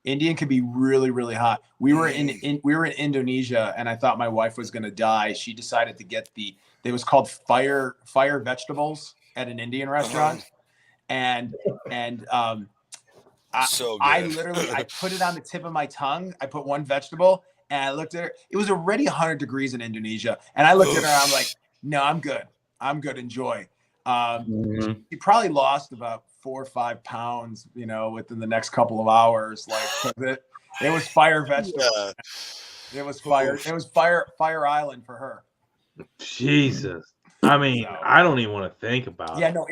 Indian can be really, really hot. We were in Indonesia, and I thought my wife was going to die. She decided to get it was called fire vegetables at an Indian restaurant, and So I good. literally I put it on the tip of my tongue. I put one vegetable, and I looked at her. It was already 100 degrees in Indonesia, and I looked at her. And I'm like, no, I'm good. I'm good. Enjoy. She probably lost about 4 or 5 pounds, within the next couple of hours. Like it was fire vegetables. Yeah. It was fire. Oof. It was fire island for her. Jesus. I mean, I don't even want to think about it. Yeah, no,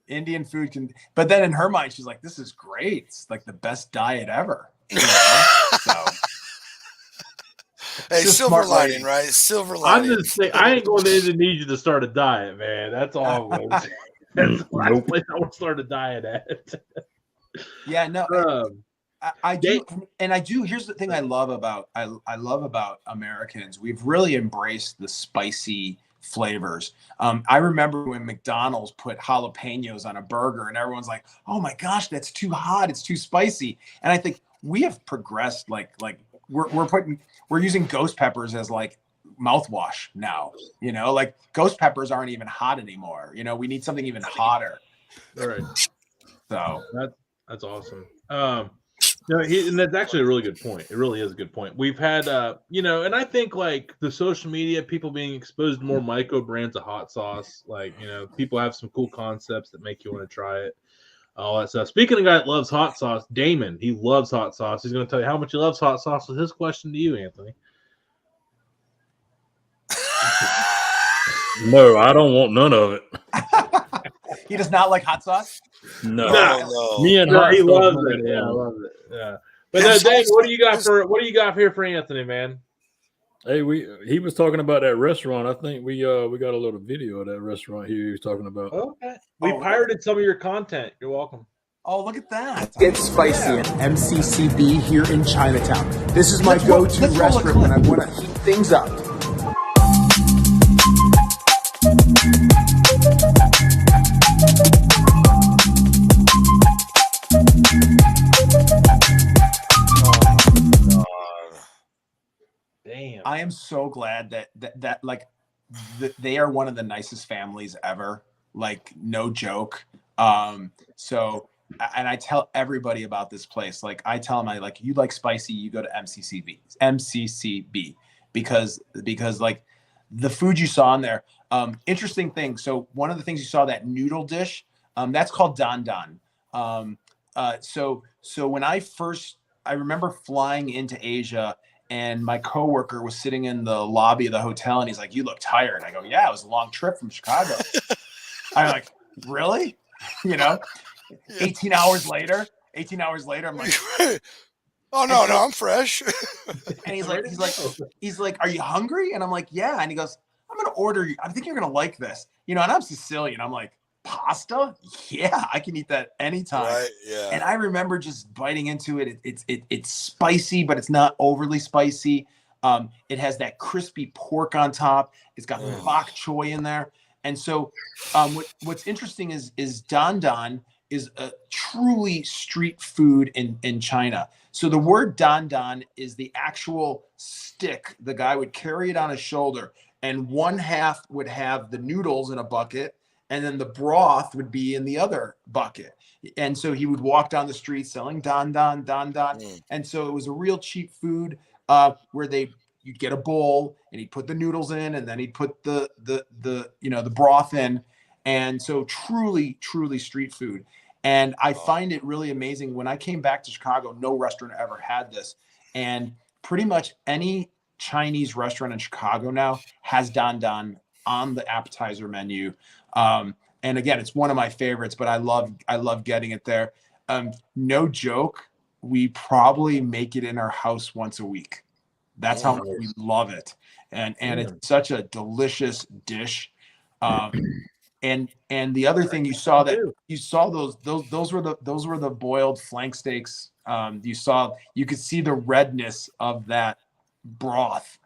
Indian food can, but then in her mind, she's like, this is great. It's like the best diet ever. So hey, silver lining, right? Silver lining. I'm just saying, I ain't going to Indonesia to start a diet, man. That's all I'm going to say. That's the last place I want to start a diet at. Yeah, no, I do, and I do. Here's the thing I love about Americans. We've really embraced the spicy flavors. I remember when McDonald's put jalapenos on a burger, and everyone's like, "Oh my gosh, that's too hot! It's too spicy." And I think we have progressed. Like we're using ghost peppers as like mouthwash now. Like ghost peppers aren't even hot anymore. We need something even hotter. All right. So that's awesome. And that's actually a really good point. It really is a good point. We've had, and I think like the social media, people being exposed to more micro brands of hot sauce, people have some cool concepts that make you want to try it. All that stuff. Speaking of a guy that loves hot sauce, Damon, he loves hot sauce. He's going to tell you how much he loves hot sauce with his question to you, Anthony. No, I don't want none of it. He does not like hot sauce? No. Me and he loves it. Yeah, I love it. Yeah. But Dave, what do you got here for Anthony, man? Hey, he was talking about that restaurant. I think we got a little video of that restaurant here he was talking about. Okay. We pirated some of your content. You're welcome. Oh, look at that. Get spicy at MCCB here in Chinatown. This is my go-to restaurant when I want to heat things up. Damn. I am so glad that they are one of the nicest families ever. Like, no joke. So, and I tell everybody about this place. Like, I tell them, you like spicy, you go to MCCB, because like the food you saw in there. Interesting thing. So one of the things you saw, that noodle dish, that's called dan dan. So when I remember flying into Asia, and my coworker was sitting in the lobby of the hotel, and he's like, "You look tired." I go, "Yeah, it was a long trip from Chicago." I'm like, "Really?" 18 hours later, I'm like, "Oh no, I'm fresh." And he's like, "Are you hungry?" And I'm like, "Yeah." And he goes, "I'm gonna order. I think you're gonna like this." And I'm Sicilian. I'm like, pasta? Yeah, I can eat that anytime. Right, yeah. And I remember just biting into it. It's spicy, but it's not overly spicy. It has that crispy pork on top. It's got bok choy in there. And so what's interesting is dan dan is a truly street food in China. So the word dan dan is the actual stick. The guy would carry it on his shoulder, and one half would have the noodles in a bucket, and then the broth would be in the other bucket. And so he would walk down the street selling dan dan. And so it was a real cheap food where you'd get a bowl, and he'd put the noodles in, and then he'd put the broth in. And so truly, truly street food. And I find it really amazing. When I came back to Chicago, no restaurant ever had this. And pretty much any Chinese restaurant in Chicago now has dan dan on the appetizer menu. And again, it's one of my favorites, but I love getting it there. No joke, we probably make it in our house once a week. That's how much we love it. And it's such a delicious dish. And the other thing you saw those were the boiled flank steaks. You could see the redness of that broth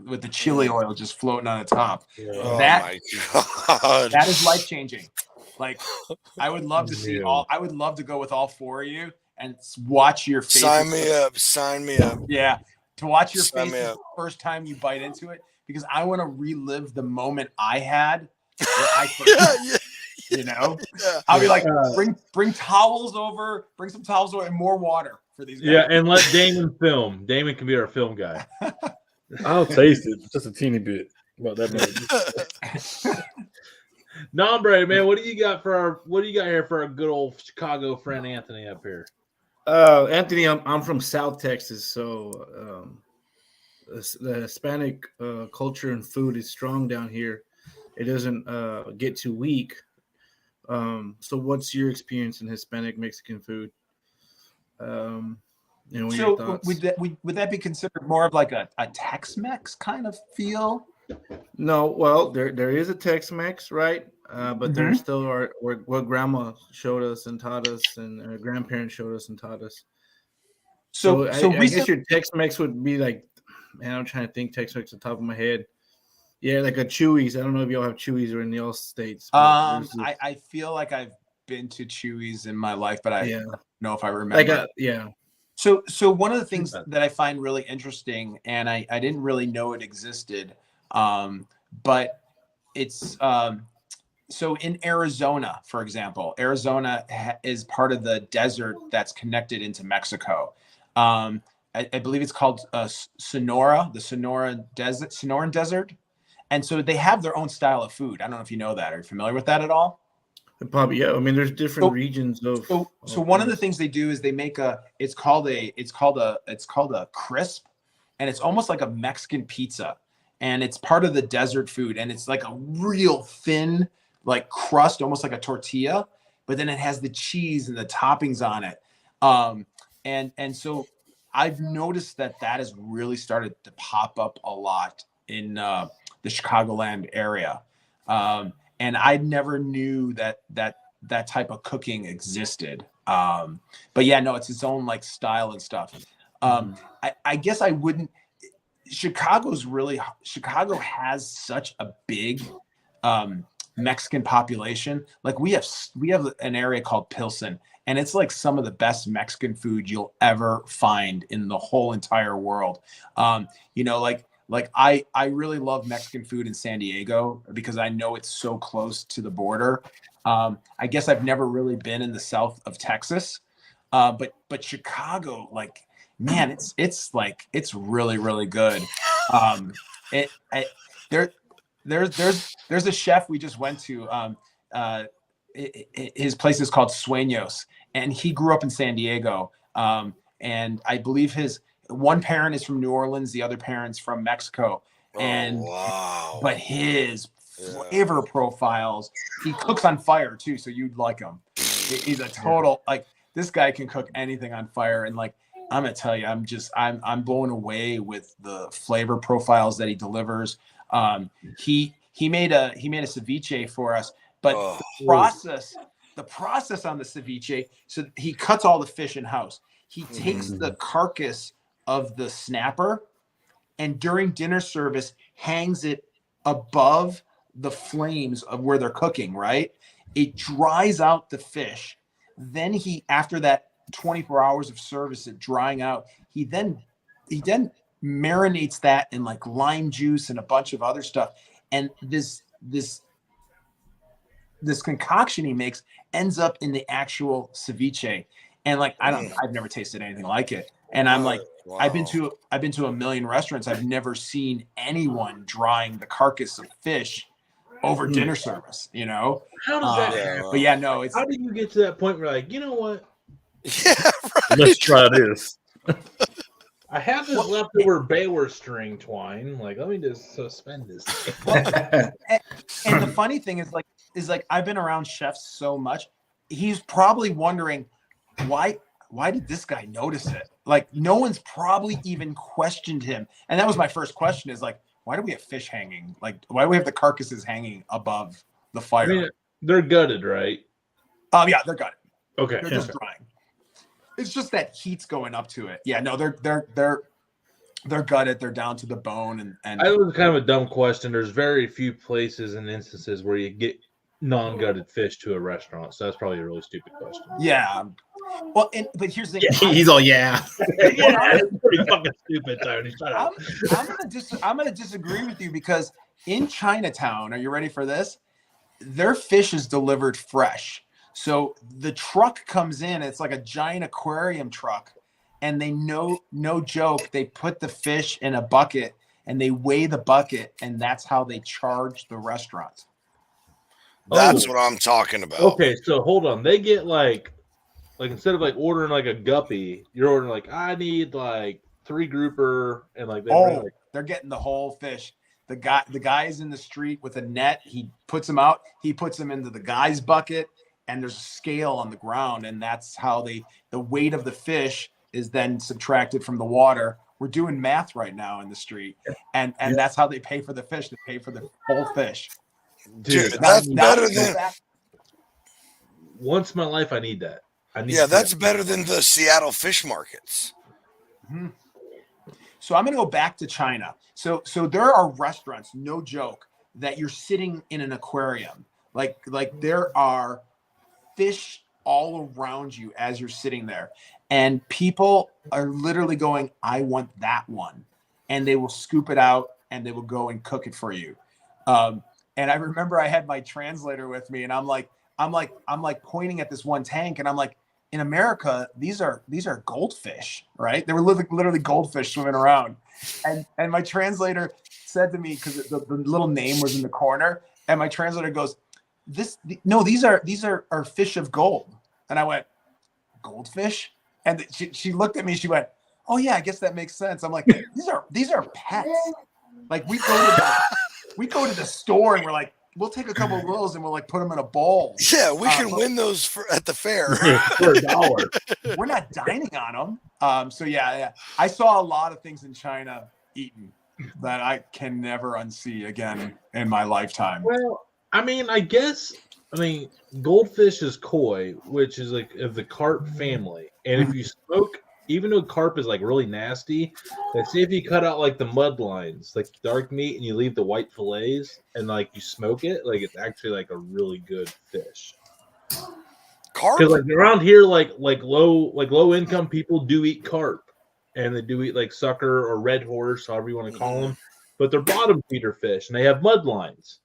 with the chili oil just floating on the top. Oh my God. That is life-changing. Like, I would love to see I would love to go with all 4 of you and watch your faces. Sign me up. Sign me up. Yeah, to watch your faces the first time you bite into it, because I want to relive the moment I had. You know, I'll be like, bring towels over, bring some towels over and more water for these guys. Yeah, and let Damon film. Damon can be our film guy. I'll taste it just a teeny bit. About that much. Nombre, man, what do you got here for our good old Chicago friend Anthony up here? Anthony, I'm from South Texas, so the Hispanic culture and food is strong down here. It doesn't get too weak. So what's your experience in Hispanic Mexican food? So your thoughts? Would that be considered more of like a Tex-Mex kind of feel? No, well, there is a Tex-Mex, right? But there still are what grandma showed us and taught us, and our grandparents showed us and taught us. So I guess your Tex-Mex would be like, man, I'm trying to think Tex-Mex on top of my head. Yeah, like a Chuy's. I don't know if y'all have Chuy's or in y'all states. I feel like I've been to Chuy's in my life, but I don't know if I remember. So one of the things that I find really interesting, and I didn't really know it existed, but it's so in Arizona, for example, Arizona is part of the desert that's connected into Mexico. I believe it's called Sonora, the Sonoran Desert. And so they have their own style of food. I don't know if you know that. Are you familiar with that at all? Probably, yeah. I mean, there's different regions of. So one of the things they do is they make it's called a crisp, and it's almost like a Mexican pizza, and it's part of the desert food, and it's like a real thin, like crust, almost like a tortilla, but then it has the cheese and the toppings on it, and so I've noticed that has really started to pop up a lot in the Chicagoland area. And I never knew that type of cooking existed. But yeah, no, it's its own like style and stuff. I guess I wouldn't, Chicago has such a big Mexican population. Like we have an area called Pilsen, and it's like some of the best Mexican food you'll ever find in the whole entire world. Like I really love Mexican food in San Diego because I know it's so close to the border. I guess I've never really been in the south of Texas, but Chicago, like, man, it's really, really good. There's a chef we just went to. His place is called Sueños, and he grew up in San Diego. And I believe his one parent is from New Orleans, the other parent's from Mexico. But his flavor profiles, he cooks on fire too, so you'd like him. He's a total, like, this guy can cook anything on fire, and like, I'm gonna tell you, I'm blown away with the flavor profiles that he delivers. He made a ceviche for us, but the process on the ceviche, so he cuts all the fish in house. He takes the carcass of the snapper, and during dinner service hangs it above the flames of where they're cooking, right? It dries out the fish. Then after that 24 hours of service, it drying out, he then marinates that in like lime juice and a bunch of other stuff. And this concoction he makes ends up in the actual ceviche. And like, I've never tasted anything like it. And I'm like, wow. I've been to a million restaurants. I've never seen anyone drying the carcass of fish over dinner service, you know? How does that happen? But yeah, no, how do you get to that point where like, you know what? Yeah, right. Let's try this. I have this leftover Baylor string twine. Like, let me just suspend this. And the funny thing is like I've been around chefs so much. He's probably wondering why did this guy notice it? Like, no one's probably even questioned him. And that was my first question, is like, why do we have fish hanging? Like, why do we have the carcasses hanging above the fire? I mean, they're gutted, right? Yeah, they're gutted. Okay. They're just drying. It's just that heat's going up to it. Yeah, no, they're gutted. They're down to the bone. And I was kind of a dumb question. There's very few places and instances where you get non-gutted fish to a restaurant? So that's probably a really stupid question. Yeah. Well, but here's the thing. He's all yeah. Yeah, it's pretty fucking stupid, Tony. Shut up. I'm gonna disagree with you because in Chinatown, are you ready for this? Their fish is delivered fresh. So the truck comes in, it's like a giant aquarium truck, and they no joke, they put the fish in a bucket and they weigh the bucket, and that's how they charge the restaurant. That's what I'm talking about. Okay, so hold on. They get like instead of like ordering like a guppy, you're ordering like I need like 3 grouper and like they're getting the whole fish. The guy is in the street with a net. He puts them out. He puts them into the guy's bucket, and there's a scale on the ground, and that's how the weight of the fish is then subtracted from the water. We're doing math right now in the street, and that's how they pay for the fish. They pay for the whole fish. Dude, that's better than. Once in my life, I need that. That's better than the Seattle fish markets. Mm-hmm. So I'm going to go back to China. So there are restaurants, no joke, that you're sitting in an aquarium. Like there are fish all around you as you're sitting there. And people are literally going, I want that one. And they will scoop it out and they will go and cook it for you. And I remember I had my translator with me, and I'm like pointing at this one tank, and I'm like, in America, these are goldfish, right? They were literally goldfish swimming around. And my translator said to me, because the little name was in the corner, and my translator goes, these are fish of gold. And I went, goldfish? And she looked at me, she went, oh yeah, I guess that makes sense. I'm like, these are pets. Like we go to the store and we're like, we'll take a couple of those and we'll like put them in a bowl. Yeah, we can win those at the fair for $1. We're not dining on them. So yeah, I saw a lot of things in China eaten that I can never unsee again in my lifetime. Well, I mean, goldfish is koi, which is like of the carp family. And if you smoke, even though carp is like really nasty, let's say if you cut out like the mud lines, like dark meat, and you leave the white fillets and like you smoke it, like it's actually like a really good fish. Carp? Because like around here, like low income people do eat carp, and they do eat like sucker or red horse, however you want to call them. But they're bottom feeder fish, and they have mud lines.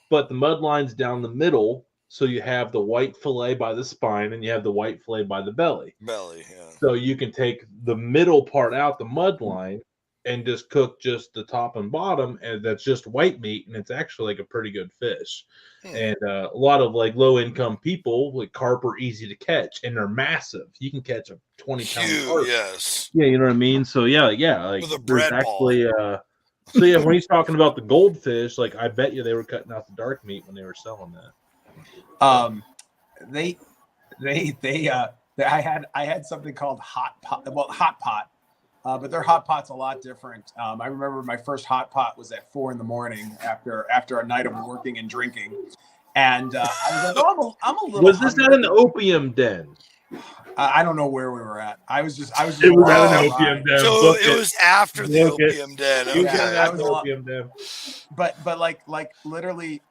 But the mud line's down the middle. So you have the white fillet by the spine and you have the white fillet by the belly. Yeah. So you can take the middle part out, the mud line, and just cook just the top and bottom, and that's just white meat, and it's actually like a pretty good fish. And a lot of like low income people, like carp, are easy to catch, and they're massive. You can catch a 20-pound carp. Yes. Yeah, you know what I mean. So like with a there's bread actually so yeah, when he's talking about the goldfish, like I bet you they were cutting out the dark meat when they were selling that. I had something called hot pot, but their hot pot's a lot different. I remember my first hot pot was at 4 a.m. after a night of working and drinking, and I was like, oh, I'm a little. Was this at an opium den? I don't know where we were at. I was just. It was at an opium den. So it was after the opium den. Okay. Yeah, was opium den. But like literally,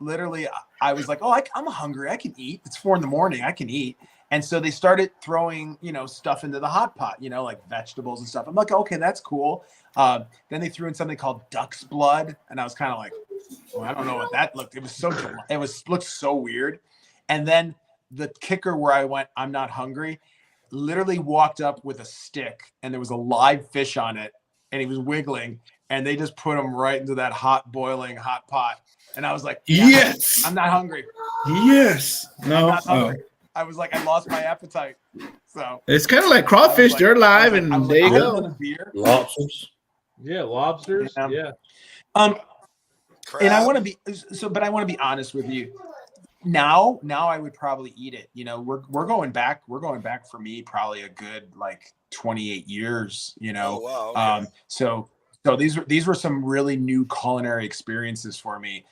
I was like, oh, I'm hungry. I can eat. It's 4 a.m. I can eat. And so they started throwing, stuff into the hot pot, like vegetables and stuff. I'm like, okay, that's cool. Then they threw in something called duck's blood, and I was kind of like, well, I don't know what that looked. Looked so weird. And then the kicker where I went, I'm not hungry, literally walked up with a stick, and there was a live fish on it, and he was wiggling, and they just put him right into that boiling hot pot. And I was like, yes, I'm not hungry. Yes. No. I'm not hungry. I was like, I lost my appetite. So it's kind of like crawfish. They're alive, and there you go. Lobsters. Yeah, lobsters. Yeah. And I want to be but I want to be honest with you. Now I would probably eat it. We're going back. We're going back for me probably a good like 28 years. Oh, wow. Okay. So these were some really new culinary experiences for me.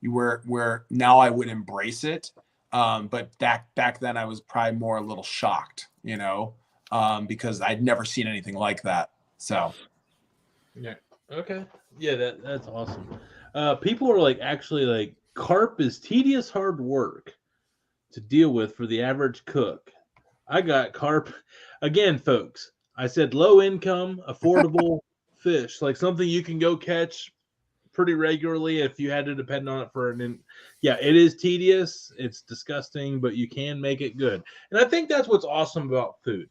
Where now I would embrace it. But back then I was probably more a little shocked, because I'd never seen anything like that. So. Yeah. Okay. Yeah, that's awesome. People are like actually like carp is tedious hard work to deal with for the average cook. I got carp again, folks. I said low income, affordable fish, like something you can go catch pretty regularly if you had to depend on it for yeah, it is tedious, it's disgusting, but you can make it good. And I think that's what's awesome about food.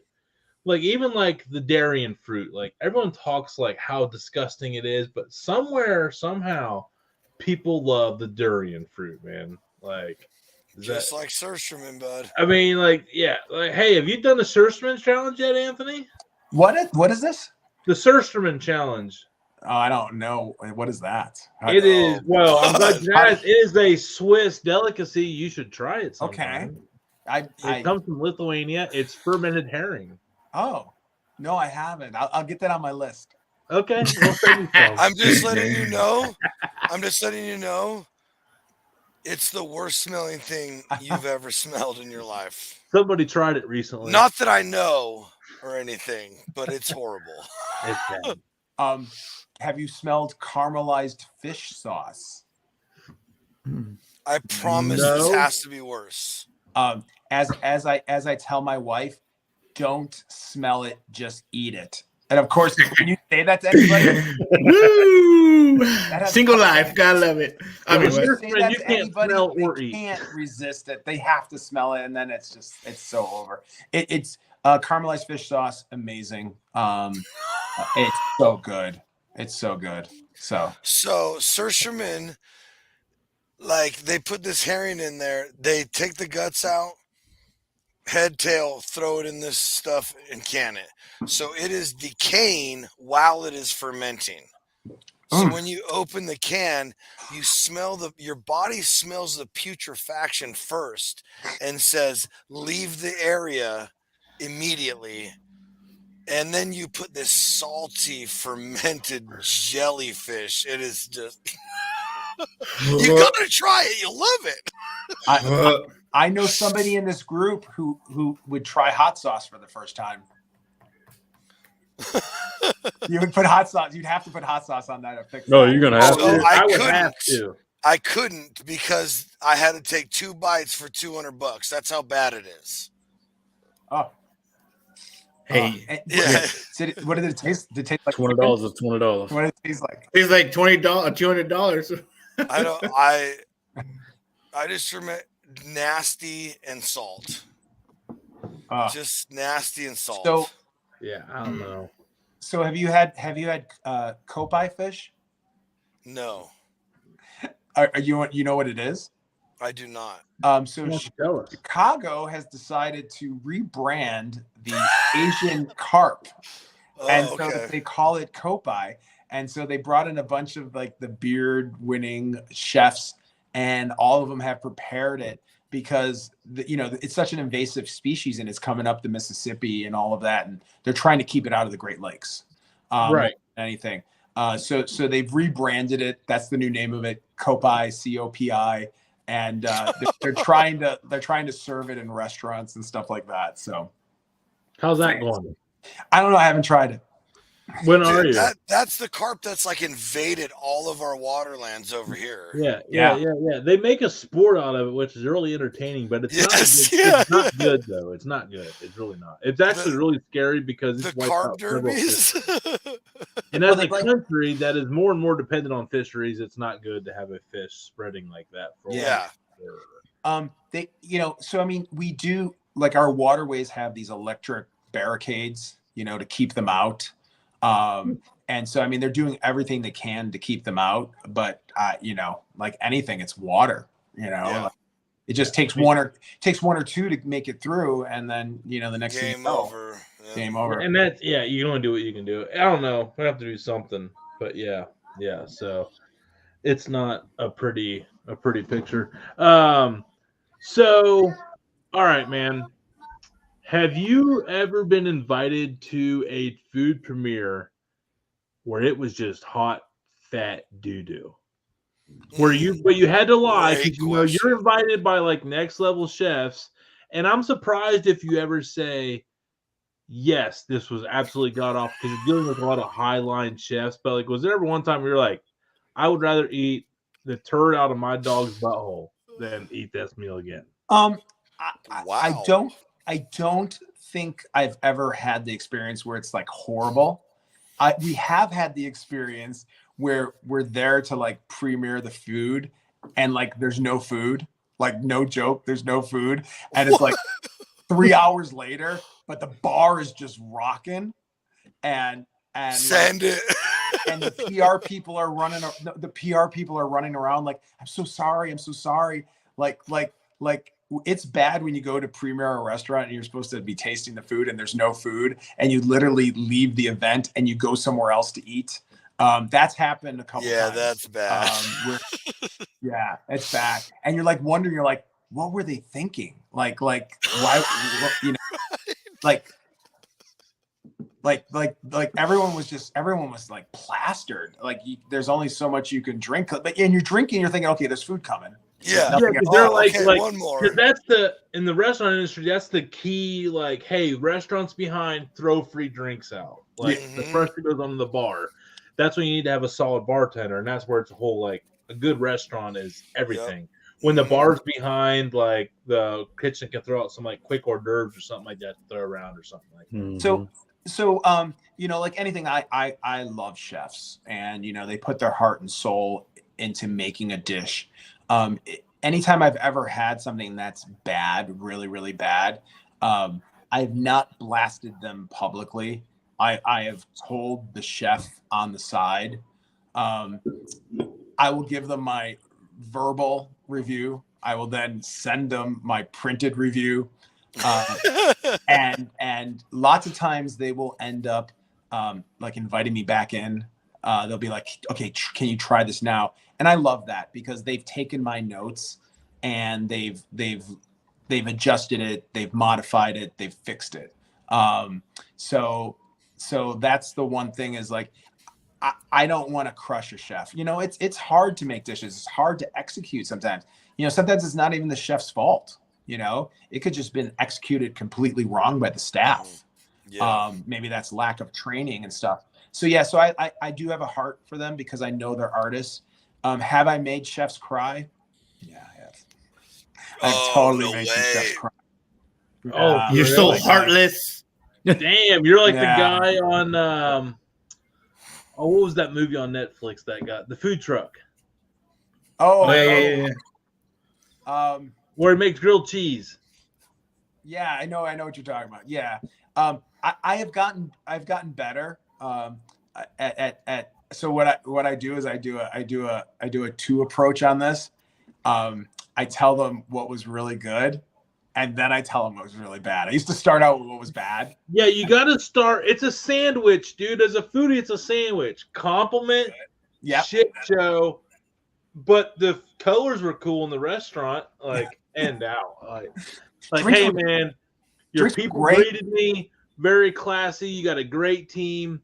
Like even like the dairy and fruit, like everyone talks like how disgusting it is, but somehow people love the durian fruit, man. Like just like Sursterman, bud. I mean, like, yeah, like, hey, have you done the Sursterman challenge yet, Anthony? What is this? The Sursterman challenge. Oh, I don't know. What is that? It is, well, I'm glad you asked. It is a Swiss delicacy. You should try it sometime. Okay. It comes from Lithuania. It's fermented herring. Oh, no, I haven't. I'll get that on my list. Okay. We'll send you some. I'm just letting you know. It's the worst smelling thing you've ever smelled in your life. Somebody tried it recently. Not that I know or anything, but it's horrible. It's bad. Have you smelled caramelized fish sauce? I promise this has to be worse. As I tell my wife, don't smell it, just eat it. And of course, when you say that to anybody, Woo! Single life, gotta love it. I mean, you can't smell or eat. Can't resist it. They have to smell it, and then it's so over. It's caramelized fish sauce, amazing. It's so good. It's so good. So Sursterman, like they put this herring in there. They take the guts out, head, tail, throw it in this stuff and can it. So it is decaying while it is fermenting. So when you open the can, you smell your body smells the putrefaction first and says, leave the area immediately. And then you put this salty, fermented jellyfish. It is just, you gotta try it. You'll love it. I know somebody in this group who would try hot sauce for the first time. You would put hot sauce. You'd have to put hot sauce on that. No, you're gonna have to. I would have to. I couldn't because I had to take 2 bites for $200. That's how bad it is. Oh, hey, yeah. What did it taste? Did it taste like $20 is $20. What did it taste like? It's like $20, $200. I don't. I just remember nasty and salt. Just nasty and salt. So. Yeah, I don't know. So have you had koppai fish? No. Are you know what it is? I do not. So Chicago has decided to rebrand the Asian carp, and so they call it koppai. And so they brought in a bunch of like the beard-winning chefs, and all of them have prepared it because it's such an invasive species and it's coming up the Mississippi and all of that, and they're trying to keep it out of the Great Lakes. Right. Anything. So they've rebranded it. That's the new name of it, koppai, COPI, and they're trying to serve it in restaurants and stuff like that. So, how's that going? I don't know. I haven't tried it. When are you? That's the carp that's like invaded all of our waterlands over here. Yeah. They make a sport out of it, which is really entertaining, but it's not good. It's not good though. It's not good. It's really not. It's actually really scary because it's the carp derbies. And as a country that is more and more dependent on fisheries, it's not good to have a fish spreading like that. So I mean, we do like our waterways have these electric barricades, to keep them out. And so, I mean, they're doing everything they can to keep them out, but, like anything, it's water, it just takes one or two to make it through. And then, the next game over. Yeah. Game over. And that's, you only do what you can do. I don't know. We have to do something, but yeah. So it's not a pretty picture. So, all right, man. Have you ever been invited to a food premiere where it was just hot, fat doo-doo? But you had to lie because you're invited by like next level chefs, and I'm surprised if you ever say, yes, this was absolutely god awful because you're dealing with a lot of high line chefs. But like, was there ever one time where you're like, I would rather eat the turd out of my dog's butthole than eat this meal again. Wow. I don't think I've ever had the experience where it's like horrible. We have had the experience where we're there to like premiere the food and like there's no food, like no joke, there's no food, and it's like 3 hours later, but the bar is just rocking, and send like, it. and the PR people are running around like, I'm so sorry, like it's bad when you go to premiere a restaurant and you're supposed to be tasting the food and there's no food and you literally leave the event and you go somewhere else to eat. That's happened a couple times. Yeah, that's bad. Yeah, it's bad. And you're like wondering, you're like, what were they thinking? Like why, you know, like everyone was like plastered. Like there's only so much you can drink. But and you're drinking, you're thinking, okay, there's food coming. Yeah, they're like one more. Because that's in the restaurant industry, that's the key. Like, hey, restaurants behind, throw free drinks out. Like the pressure goes on the bar. That's when you need to have a solid bartender, and that's where it's a whole like a good restaurant is everything. Yep. When the bar's behind, like the kitchen can throw out some like quick hors d'oeuvres or something like that to throw around or something like that. So you know, like anything, I love chefs, and you know, they put their heart and soul into making a dish. Anytime I've ever had something that's bad, really, really bad, I've not blasted them publicly. I have told the chef on the side. I will give them my verbal review. I will then send them my printed review. And lots of times they will end up like inviting me back in. They'll be like, okay, can you try this now? And I love that because they've taken my notes and they've adjusted it, they've modified it, they've fixed it. So that's the one thing is like, I don't want to crush a chef. You know, it's hard to make dishes. It's hard to execute sometimes. You know, sometimes it's not even the chef's fault. You know, it could just been executed completely wrong by the staff. Yeah. Maybe that's lack of training and stuff. So yeah, so I do have a heart for them because I know they're artists. Have I made chefs cry? Yeah, I have. I've totally made some chefs cry. You're so heartless. Damn, you're like the guy on what was that movie on Netflix that got the food truck? Yeah. Where he makes grilled cheese. Yeah, I know what you're talking about. Yeah. I've gotten better. So what I do is I do a two approach on this. I tell them what was really good, and then I tell them what was really bad. I used to start out with what was bad. Yeah, you got to start. It's a sandwich, dude. As a foodie, it's a sandwich. Compliment, shit show, but the colors were cool in the restaurant. Like end out. Like hey man, your people greeted me very classy. You got a great team.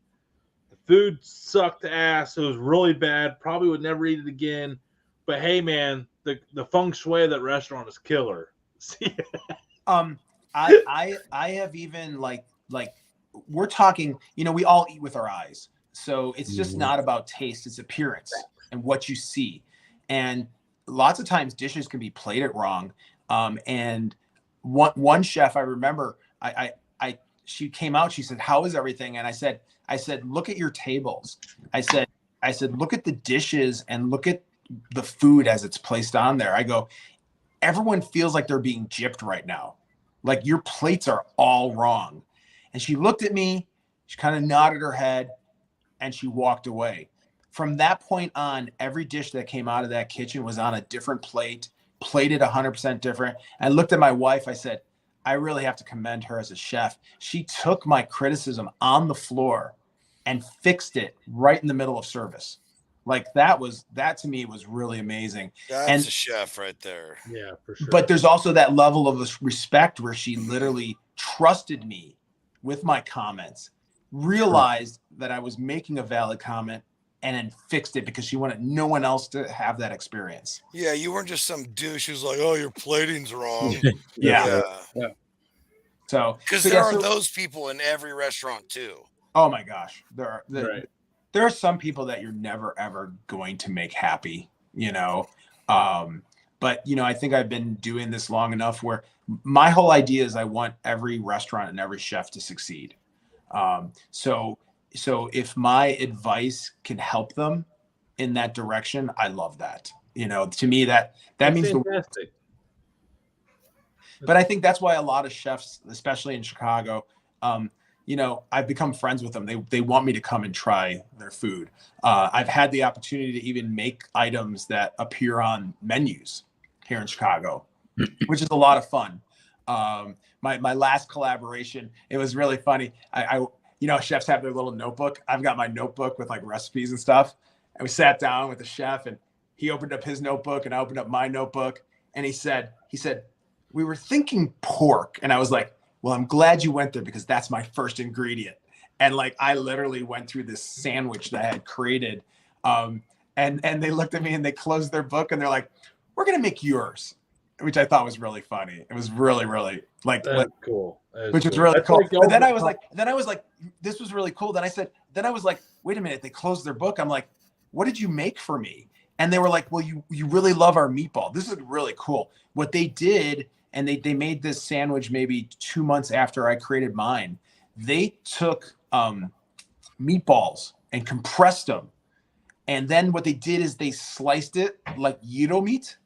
The food sucked ass. It was really bad. Probably would never eat it again. But hey man, the feng shui of that restaurant is killer. I have even like we're talking, you know, we all eat with our eyes. So it's just not about taste, it's appearance and what you see. And lots of times dishes can be plated wrong. And one chef I remember, she came out, she said, "How is everything?" And I said, "Look at your tables." I said, "Look at the dishes and look at the food as it's placed on there." I go, "Everyone feels like they're being gypped right now. Like your plates are all wrong." And she looked at me, she kind of nodded her head, and she walked away. From that point on, every dish that came out of that kitchen was on a different plate, plated 100% different. I looked at my wife, I said, I really have to commend her as a chef. She took my criticism on the floor and fixed it right in the middle of service. Like that to me was really amazing. That's a chef right there. Yeah, for sure. But there's also that level of respect where she literally trusted me with my comments, realized that I was making a valid comment, and then fixed it because she wanted no one else to have that experience. Yeah, you weren't just some douche who's like, "Oh, your plating's wrong." Yeah. So because there are those people in every restaurant too. Oh my gosh, there are some people that you're never ever going to make happy. you know. But, you know, I think I've been doing this long enough where my whole idea is I want every restaurant and every chef to succeed. So if my advice can help them in that direction, I love that. You know, to me, that means fantastic. But I think that's why a lot of chefs, especially in Chicago, you know, I've become friends with them. They want me to come and try their food. I've had the opportunity to even make items that appear on menus here in Chicago, which is a lot of fun. My last collaboration, it was really funny. I you know, chefs have their little notebook. I've got my notebook with like recipes and stuff. And we sat down with the chef and he opened up his notebook and I opened up my notebook. And he said, we were thinking pork. And I was like, well, I'm glad you went there because that's my first ingredient. And like, I literally went through this sandwich that I had created. And they looked at me and they closed their book and they're like, we're going to make yours, which I thought was really funny. It was really, really that's cool. Which was really cool. But then I was like, this was really cool. Then I was like, wait a minute. They closed their book. I'm like, what did you make for me? And they were like, well, you really love our meatball. This is really cool. What they did, and they made this sandwich maybe 2 months after I created mine. They took meatballs and compressed them. And then what they did is they sliced it like gyro meat.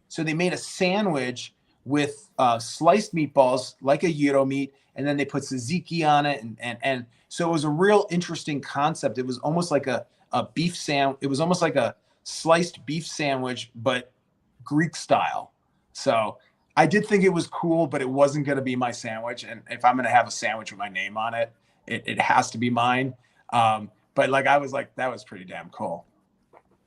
So they made a sandwich with sliced meatballs like a gyro meat, and then they put tzatziki on it, and so it was a real interesting concept. It was almost like a beef sandwich. It was almost like a sliced beef sandwich, but Greek style. So I did think it was cool, but it wasn't going to be my sandwich. And if I'm going to have a sandwich with my name on it, it has to be mine. But like I was like, that was pretty damn cool.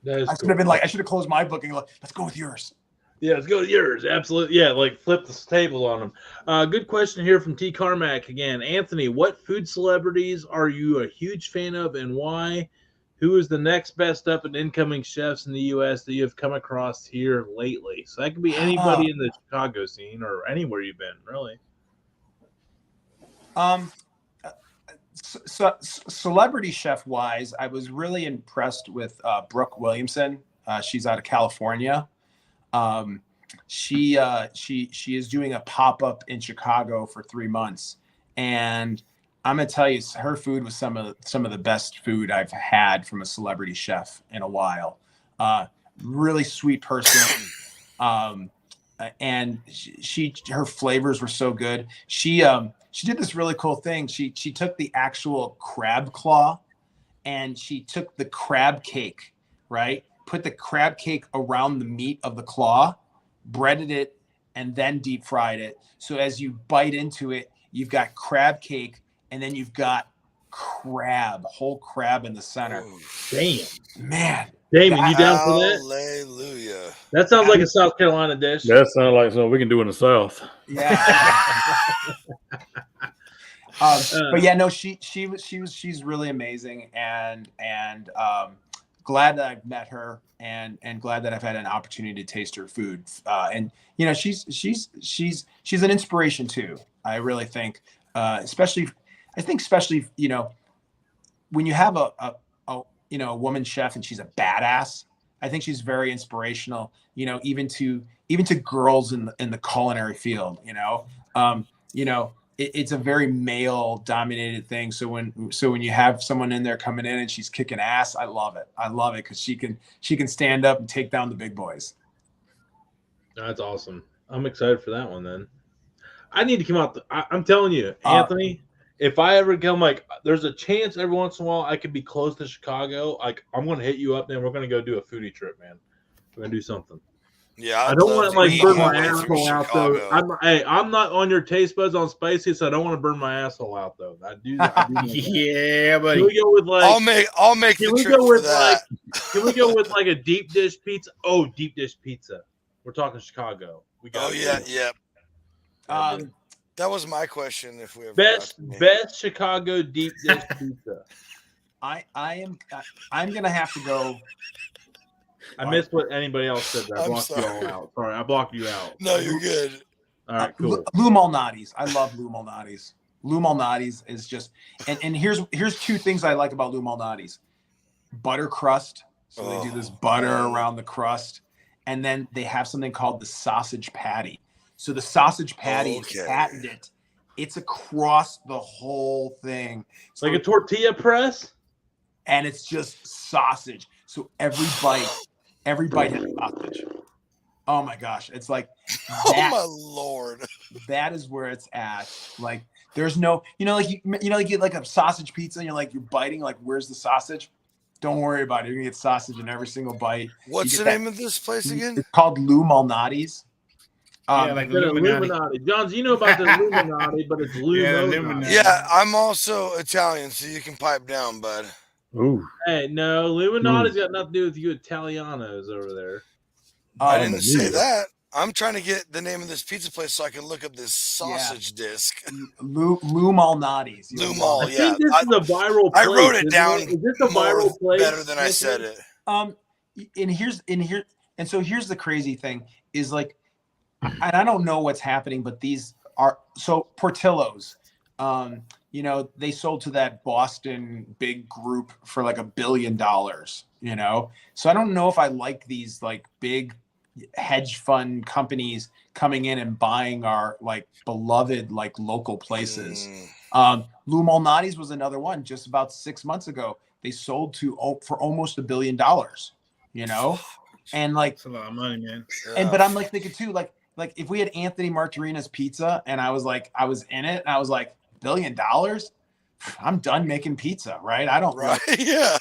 I should have been like, I should have closed my book and like, let's go with yours. Yeah, let's go with yours. Absolutely. Yeah, like flip the table on them. Good question here from T. Carmack again. Anthony, what food celebrities are you a huge fan of and why? Who is the next best up and incoming chefs in the U.S. that you have come across here lately? So that could be anybody in the Chicago scene or anywhere you've been, really. So celebrity chef wise, I was really impressed with Brooke Williamson. She's out of California. She is doing a pop-up in Chicago for 3 months, and I'm gonna tell you, her food was some of the best food I've had from a celebrity chef in a while. Really sweet person, and her flavors were so good. She did this really cool thing. She took the actual crab claw, and she took the crab cake, right? Put the crab cake around the meat of the claw, breaded it, and then deep fried it. So as you bite into it, you've got crab cake, and then you've got whole crab in the center. Oh, damn. Man. Damon, you down for that? Hallelujah. That sounds like a South Carolina dish. That sounds like something we can do in the South. Yeah. But yeah, no, she's really amazing, and glad that I've met her, and glad that I've had an opportunity to taste her food. And you know, she's an inspiration too. I really think, especially, you know, when you have a woman chef and she's a badass, I think she's very inspirational. You know, even to girls in the culinary field. You know, it's a very male dominated thing. So when you have someone in there coming in and she's kicking ass, I love it. Because she can stand up and take down the big boys. That's awesome. I'm excited for that one then. I need to come out. I'm telling you, Anthony, if I ever come, like, there's a chance every once in a while I could be close to Chicago. Like, I'm going to hit you up, and we're going to go do a foodie trip, man. We're going to do something. Yeah, I don't want to like burn my asshole out though. I'm not on your taste buds on spicy, so I don't want to burn my asshole out though. I do that. Yeah, buddy. Can we go with like? I'll make the trip for that. Can we go with like a deep dish pizza? Oh, deep dish pizza. We're talking Chicago. We got. Oh yeah. That was my question. If we ever best Chicago deep dish pizza. I'm gonna have to go. I missed what anybody else said. I blocked you all out. Sorry, I blocked you out. No, you're good. All right, cool. Lou Malnati's. I love Lou Malnati's. Lou Malnati's is just, and here's two things I like about Lou Malnati's: butter crust, So they do this butter around the crust. And then they have something called the sausage patty. So the sausage patty is patented. It's across the whole thing. So like a tortilla press? And it's just sausage. So every bite has sausage. Oh my gosh. It's like that, oh my Lord. That is where it's at. Like there's no, like you get like a sausage pizza and you're biting, like, where's the sausage? Don't worry about it. You're gonna get sausage in every single bite. What's the name of this place again? It's called Lou Malnati's. Like the Illuminati. Johns, you know about the Illuminati, but it's Lou Malnati. Yeah, I'm also Italian, so you can pipe down, bud. Ooh. Hey, no, Illuminati's got nothing to do with you Italianos over there. I didn't say that. I'm trying to get the name of this pizza place so I can look up this sausage disc. Lou Malnati's. Lou Mal, I think this is a viral place. I wrote it down. Is this a viral place? Better than I said it. And so here's the crazy thing is, like, and I don't know what's happening, but these are so Portillo's. They sold to that Boston big group for like $1 billion. So I don't know if I like these like big hedge fund companies coming in and buying our like beloved like local places. Lou Malnati's was another one. Just about 6 months ago, they sold for almost $1 billion. And like that's a lot of money, man. And but I'm like thinking too, like if we had Anthony Martorina's pizza and I was in it and I was like, $1 billion, I'm done making pizza, right? I don't. Right? Yeah.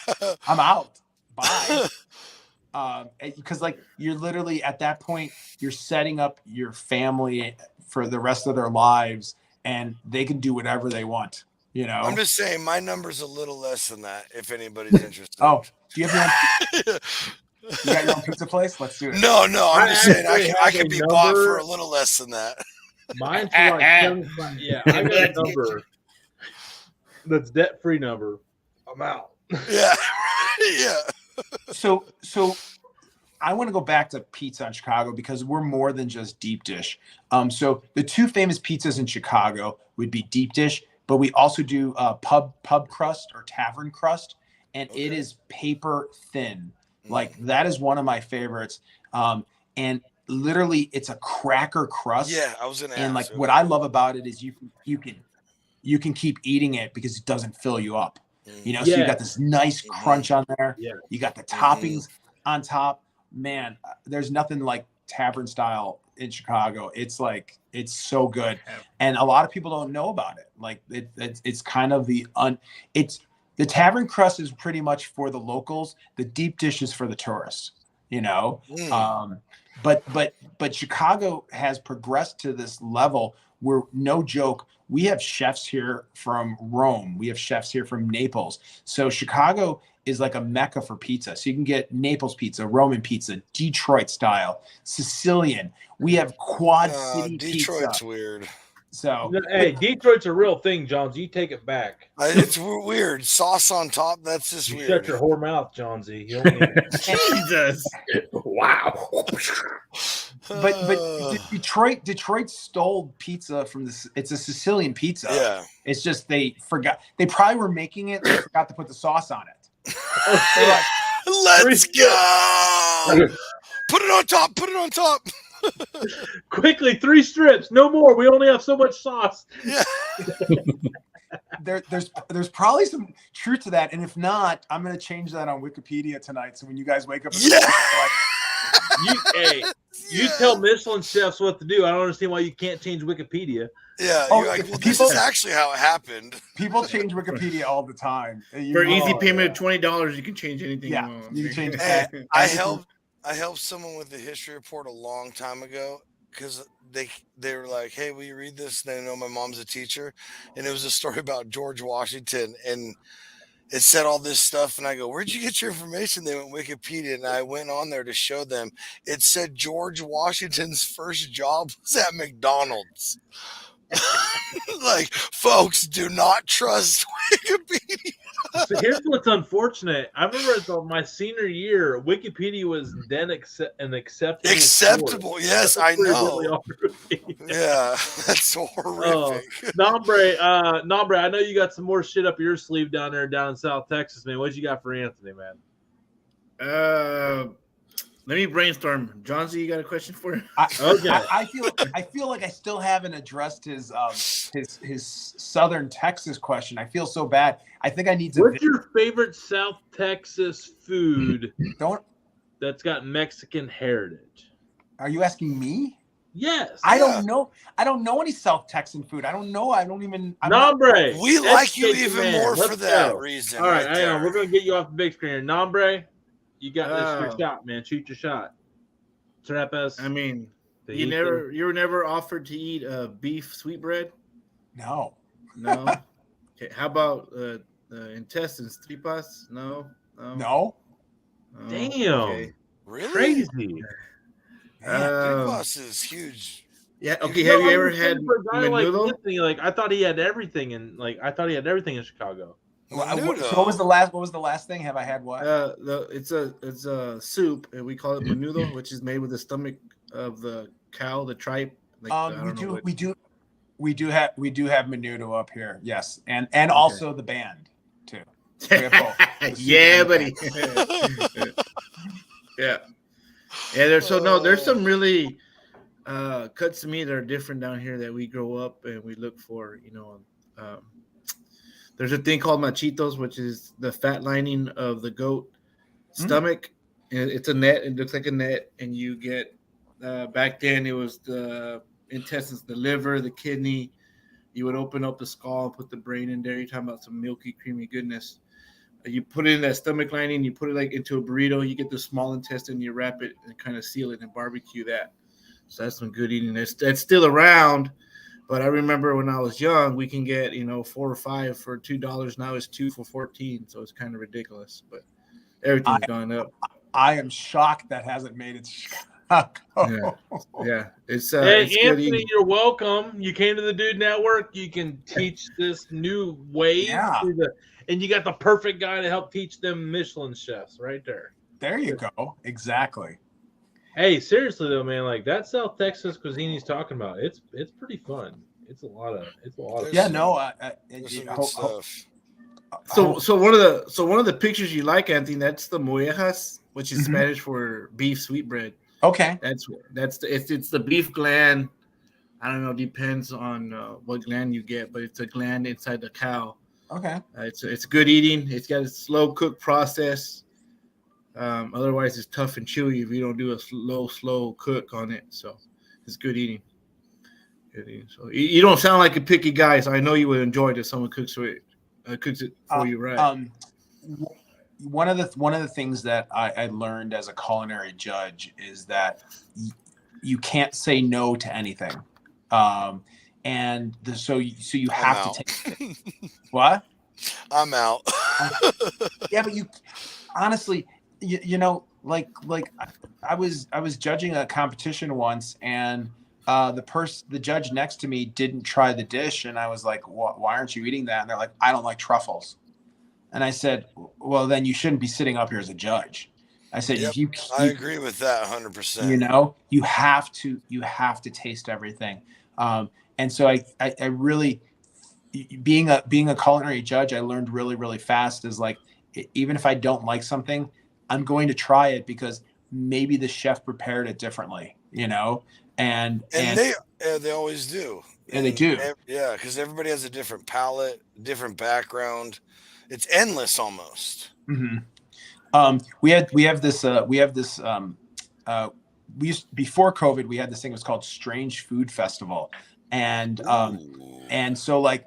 I'm out. Bye. Because like you're literally at that point, you're setting up your family for the rest of their lives, and they can do whatever they want. I'm just saying my number's a little less than that. If anybody's interested. Oh, do you have your own? You got your own pizza place? Let's do it. No. I'm just saying I could be bought for a little less than that. Mine's for like yeah, I got a number that's debt-free number. I'm out. Yeah. Yeah. So I want to go back to pizza in Chicago because we're more than just deep dish. So the two famous pizzas in Chicago would be deep dish, but we also do pub crust or tavern crust, and it is paper thin. Like that is one of my favorites. And literally it's a cracker crust. Yeah, I was gonna ask. And like what I love about it is you can keep eating it because it doesn't fill you up. So you got this nice crunch on there. Yeah. You got the toppings on top. Man, there's nothing like tavern style in Chicago. It's like, it's so good. And a lot of people don't know about it. Like it's kind of the tavern crust is pretty much for the locals. The deep dish is for the tourists, But Chicago has progressed to this level where, no joke, we have chefs here from Rome. We have chefs here from Naples. So Chicago is like a mecca for pizza. So you can get Naples pizza, Roman pizza, Detroit style, Sicilian. We have Quad City pizza. Detroit's weird. So hey, Detroit's a real thing, Johns. You take it back. It's weird. Sauce on top. That's just weird. Shut your whore mouth, Johnsy. Jesus. Wow. But Detroit stole pizza from this. It's a Sicilian pizza. Yeah. It's just they forgot. They probably were making it. They forgot to put the sauce on it. Let's go. Put it on top. Put it on top. Quickly, 3 strips. No more. We only have so much sauce. Yeah. There's probably some truth to that, and if not, I'm gonna change that on Wikipedia tonight. So when you guys wake up, You tell Michelin chefs what to do. I don't understand why you can't change Wikipedia. Yeah, you're like, well, this is actually how it happened. People change Wikipedia all the time. For easy payment of $20, you can change anything. Yeah, you want. you can change. I helped someone with the history report a long time ago because they were like, "Hey, will you read this?" They know my mom's a teacher, and it was a story about George Washington, and it said all this stuff. And I go, "Where'd you get your information?" They went Wikipedia, and I went on there to show them. It said George Washington's first job was at McDonald's. Like, folks, do not trust Wikipedia. So here's what's unfortunate. I remember my senior year, Wikipedia was then an acceptable. Yes, I know. Yeah, that's horrific. Nombre, I know you got some more shit up your sleeve down in South Texas, man. What you got for Anthony, man? Let me brainstorm. Johnsy, you got a question for him? I feel like I still haven't addressed his Southern Texas question. I feel so bad. I think I need to. What's your favorite South Texas food? That's got Mexican heritage. Are you asking me? Yes. I don't know. I don't know any South Texan food. I don't know. I don't even. Nombre. We like you even more for that reason. All right, hang on. We're gonna get you off the big screen. Nombre, you got this for shot, man. Shoot your shot. Trapas. I mean, you were never offered to eat beef sweetbread? No. Okay. How about intestines, tripas? No. No. Oh, damn. Okay. Really? Crazy. Tripas is huge. Yeah. Okay. Have you ever had menudo? Like I thought he had everything in Chicago. So what was the last thing? Have I had what? It's a soup, and we call it menudo, which is made with the stomach of the cow, the tripe. We do have menudo up here. Yes, and also the band too. Yeah, buddy. Yeah. There's some really cuts to meat that are different down here that we grow up and we look for. There's a thing called machitos, which is the fat lining of the goat stomach. And it's a net. It looks like a net, and you get. Back then, it was the intestines, the liver, the kidney. You would open up the skull and put the brain in there. You're talking about some milky, creamy goodness. You put it in that stomach lining. You put it like into a burrito. You get the small intestine. You wrap it and kind of seal it and barbecue that. So that's some good eating. That's still around. But I remember when I was young, we can get 4 or 5 for $2. Now it's 2 for $14. So it's kind of ridiculous. But everything's gone up. I am shocked that hasn't made it. Yeah. It's Anthony, you're welcome. You came to the Dude Network. You can teach this new wave. Yeah. And you got the perfect guy to help teach them Michelin chefs right there. There you go. Exactly. Hey, seriously though, man, like that South Texas cuisine he's talking about, it's pretty fun. It's a lot of yeah, no, stuff. So one of the pictures you like, Anthony, that's the moejas, which is Spanish for beef sweetbread. Okay. It's the beef gland. I don't know, depends on what gland you get, but it's a gland inside the cow. Okay. It's good eating. It's got a slow cook process. Otherwise, it's tough and chewy if you don't do a slow cook on it. So it's good eating. So you don't sound like a picky guy, so I know you would enjoy it if someone cooks it for you, right? One of the things that I learned as a culinary judge is that you can't say no to anything, so you have to take it. What? I'm out. Yeah, but you honestly, like I was judging a competition once, and the judge next to me didn't try the dish, and I was like, why aren't you eating that? And they're like, I don't like truffles. And I said, well, then you shouldn't be sitting up here as a judge. I said, yep, I agree with that 100%. You have to taste everything. And so I really, being a culinary judge, I learned really, really fast is like, even if I don't like something, I'm going to try it because maybe the chef prepared it differently, and they always do. And they do. Yeah. Cause everybody has a different palate, different background. It's endless almost. Mm-hmm. We have this before COVID, we had this thing, it was called Strange Food Festival. And so like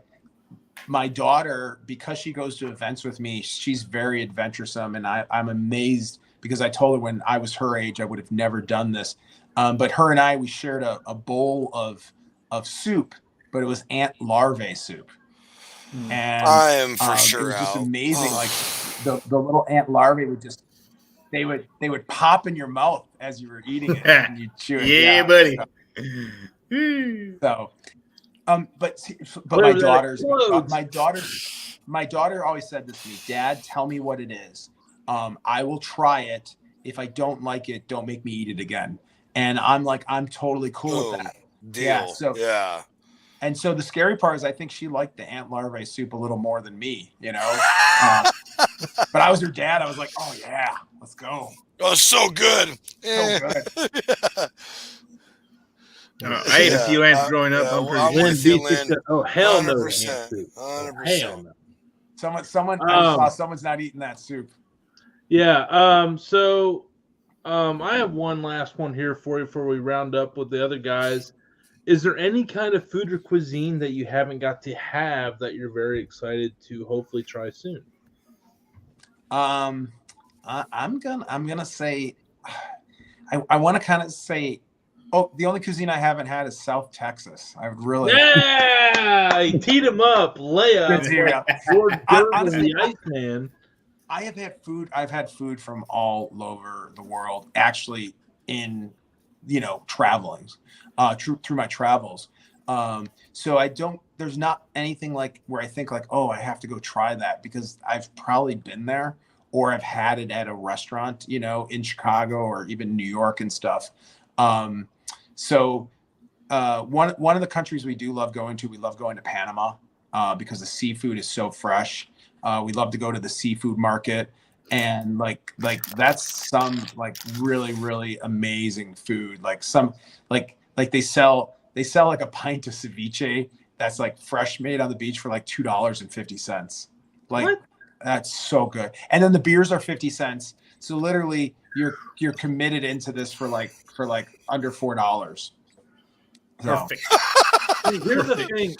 my daughter, because she goes to events with me, she's very adventuresome. And I'm amazed because I told her when I was her age, I would have never done this. But her and we shared a bowl of soup, but it was ant larvae soup. And I am for sure it was just out. Amazing. Like the little ant larvae they would pop in your mouth as you were eating it and you chew it. Yeah, buddy. So but my daughter always said this to me, Dad, tell me what it is. I will try it. If I don't like it, don't make me eat it again. And I'm like, I'm totally cool with that. Deal. Yeah. And so the scary part is I think she liked the ant larvae soup a little more than me, But I was her dad. I was like, oh yeah, Let's go. Oh, so good. So good. I ate a few ants growing up. I'm pretty I'm sure. with you, Lynn. Oh, hell no. 100%. 100%. Hell no. Someone I saw someone's not eating that soup. Yeah. So I have one last one here for you before we round up with the other guys. Is there any kind of food or cuisine that you haven't got to have that you're very excited to hopefully try soon? I'm gonna say I want to kind of say the only cuisine I haven't had is South Texas. I would really teed him up, layup. Honestly, the Iceman. I've had food from all over the world, actually, in traveling through my travels. So there's not anything like where I think like, oh, I have to go try that, because I've probably been there or I've had it at a restaurant, in Chicago or even New York and stuff. So one of the countries we love going to Panama because the seafood is so fresh. We love to go to the seafood market, and like that's some like really, really amazing food. Like they sell like a pint of ceviche that's like fresh made on the beach for like $2.50. Like what? That's so good. And then the beers are 50 cents. So literally you're committed into this for like under $4. Perfect. Here's the thing.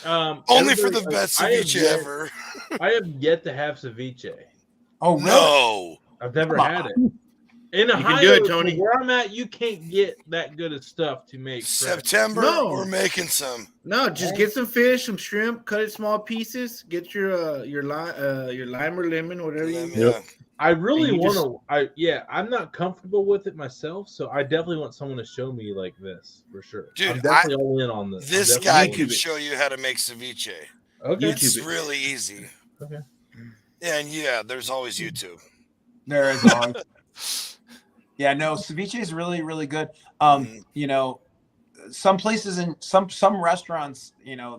Only for the best ceviche ever. I have yet to have ceviche. Oh, really? No. I've never had it. In Ohio, can do it, Tony. Where I'm at, you can't get that good of stuff to make. September, we're making some. No, just get some fish, some shrimp, cut it small pieces. Get your lime or lemon, whatever you want. Yep. I really want to. I'm not comfortable with it myself, so I definitely want someone to show me like this for sure. Dude, I'm definitely all in on this. This guy can show you how to make ceviche. Okay, it's really easy. Okay. And there's always YouTube. There is always. Yeah, no, ceviche is really, really good. Some places in some restaurants,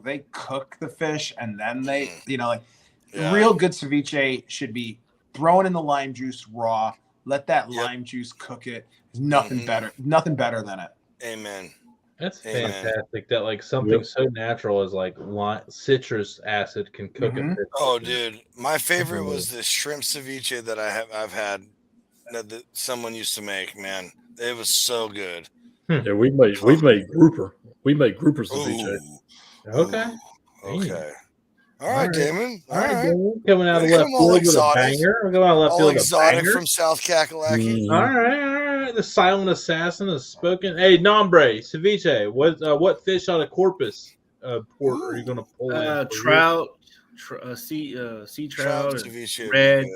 they cook the fish and then they, real good ceviche should be thrown in the lime juice raw. Let that lime juice cook it. There's nothing better than it. Amen. That's fantastic. That like something so natural as like citrus acid can cook it. Oh, dude, my favorite was this shrimp ceviche that I've had that someone used to make. Man, it was so good. Yeah, we made grouper. We made grouper ceviche. Okay. All right, Damon. All right. Damon. Coming out of left field with a banger. We're going out of left field with a banger. Exotic from South Kakalaki. All right. The silent assassin has spoken. Hey, Nombre, ceviche. What fish out of Corpus port are you going to pull? Trout, sea trout, ceviche, red.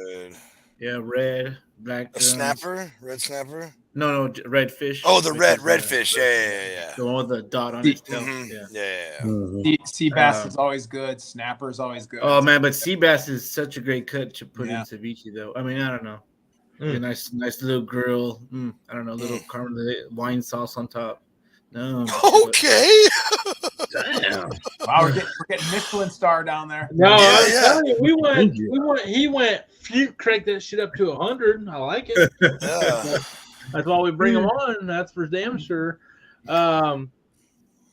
Yeah, red, black. A snapper, red snapper. No, red fish. Oh, the red fish. Yeah. The one with the dot on its tail. Sea bass is always good. Snapper is always good. Oh man, but sea bass is such a great cut to put in ceviche, though. I mean, I don't know. A nice little grill. I don't know, little caramelized wine sauce on top. No. Okay. Damn. Wow, we're getting Michelin star down there. No, I'm telling you, he went, crank that shit up to 100. I like it. That's why we bring him on. That's for damn sure. Well,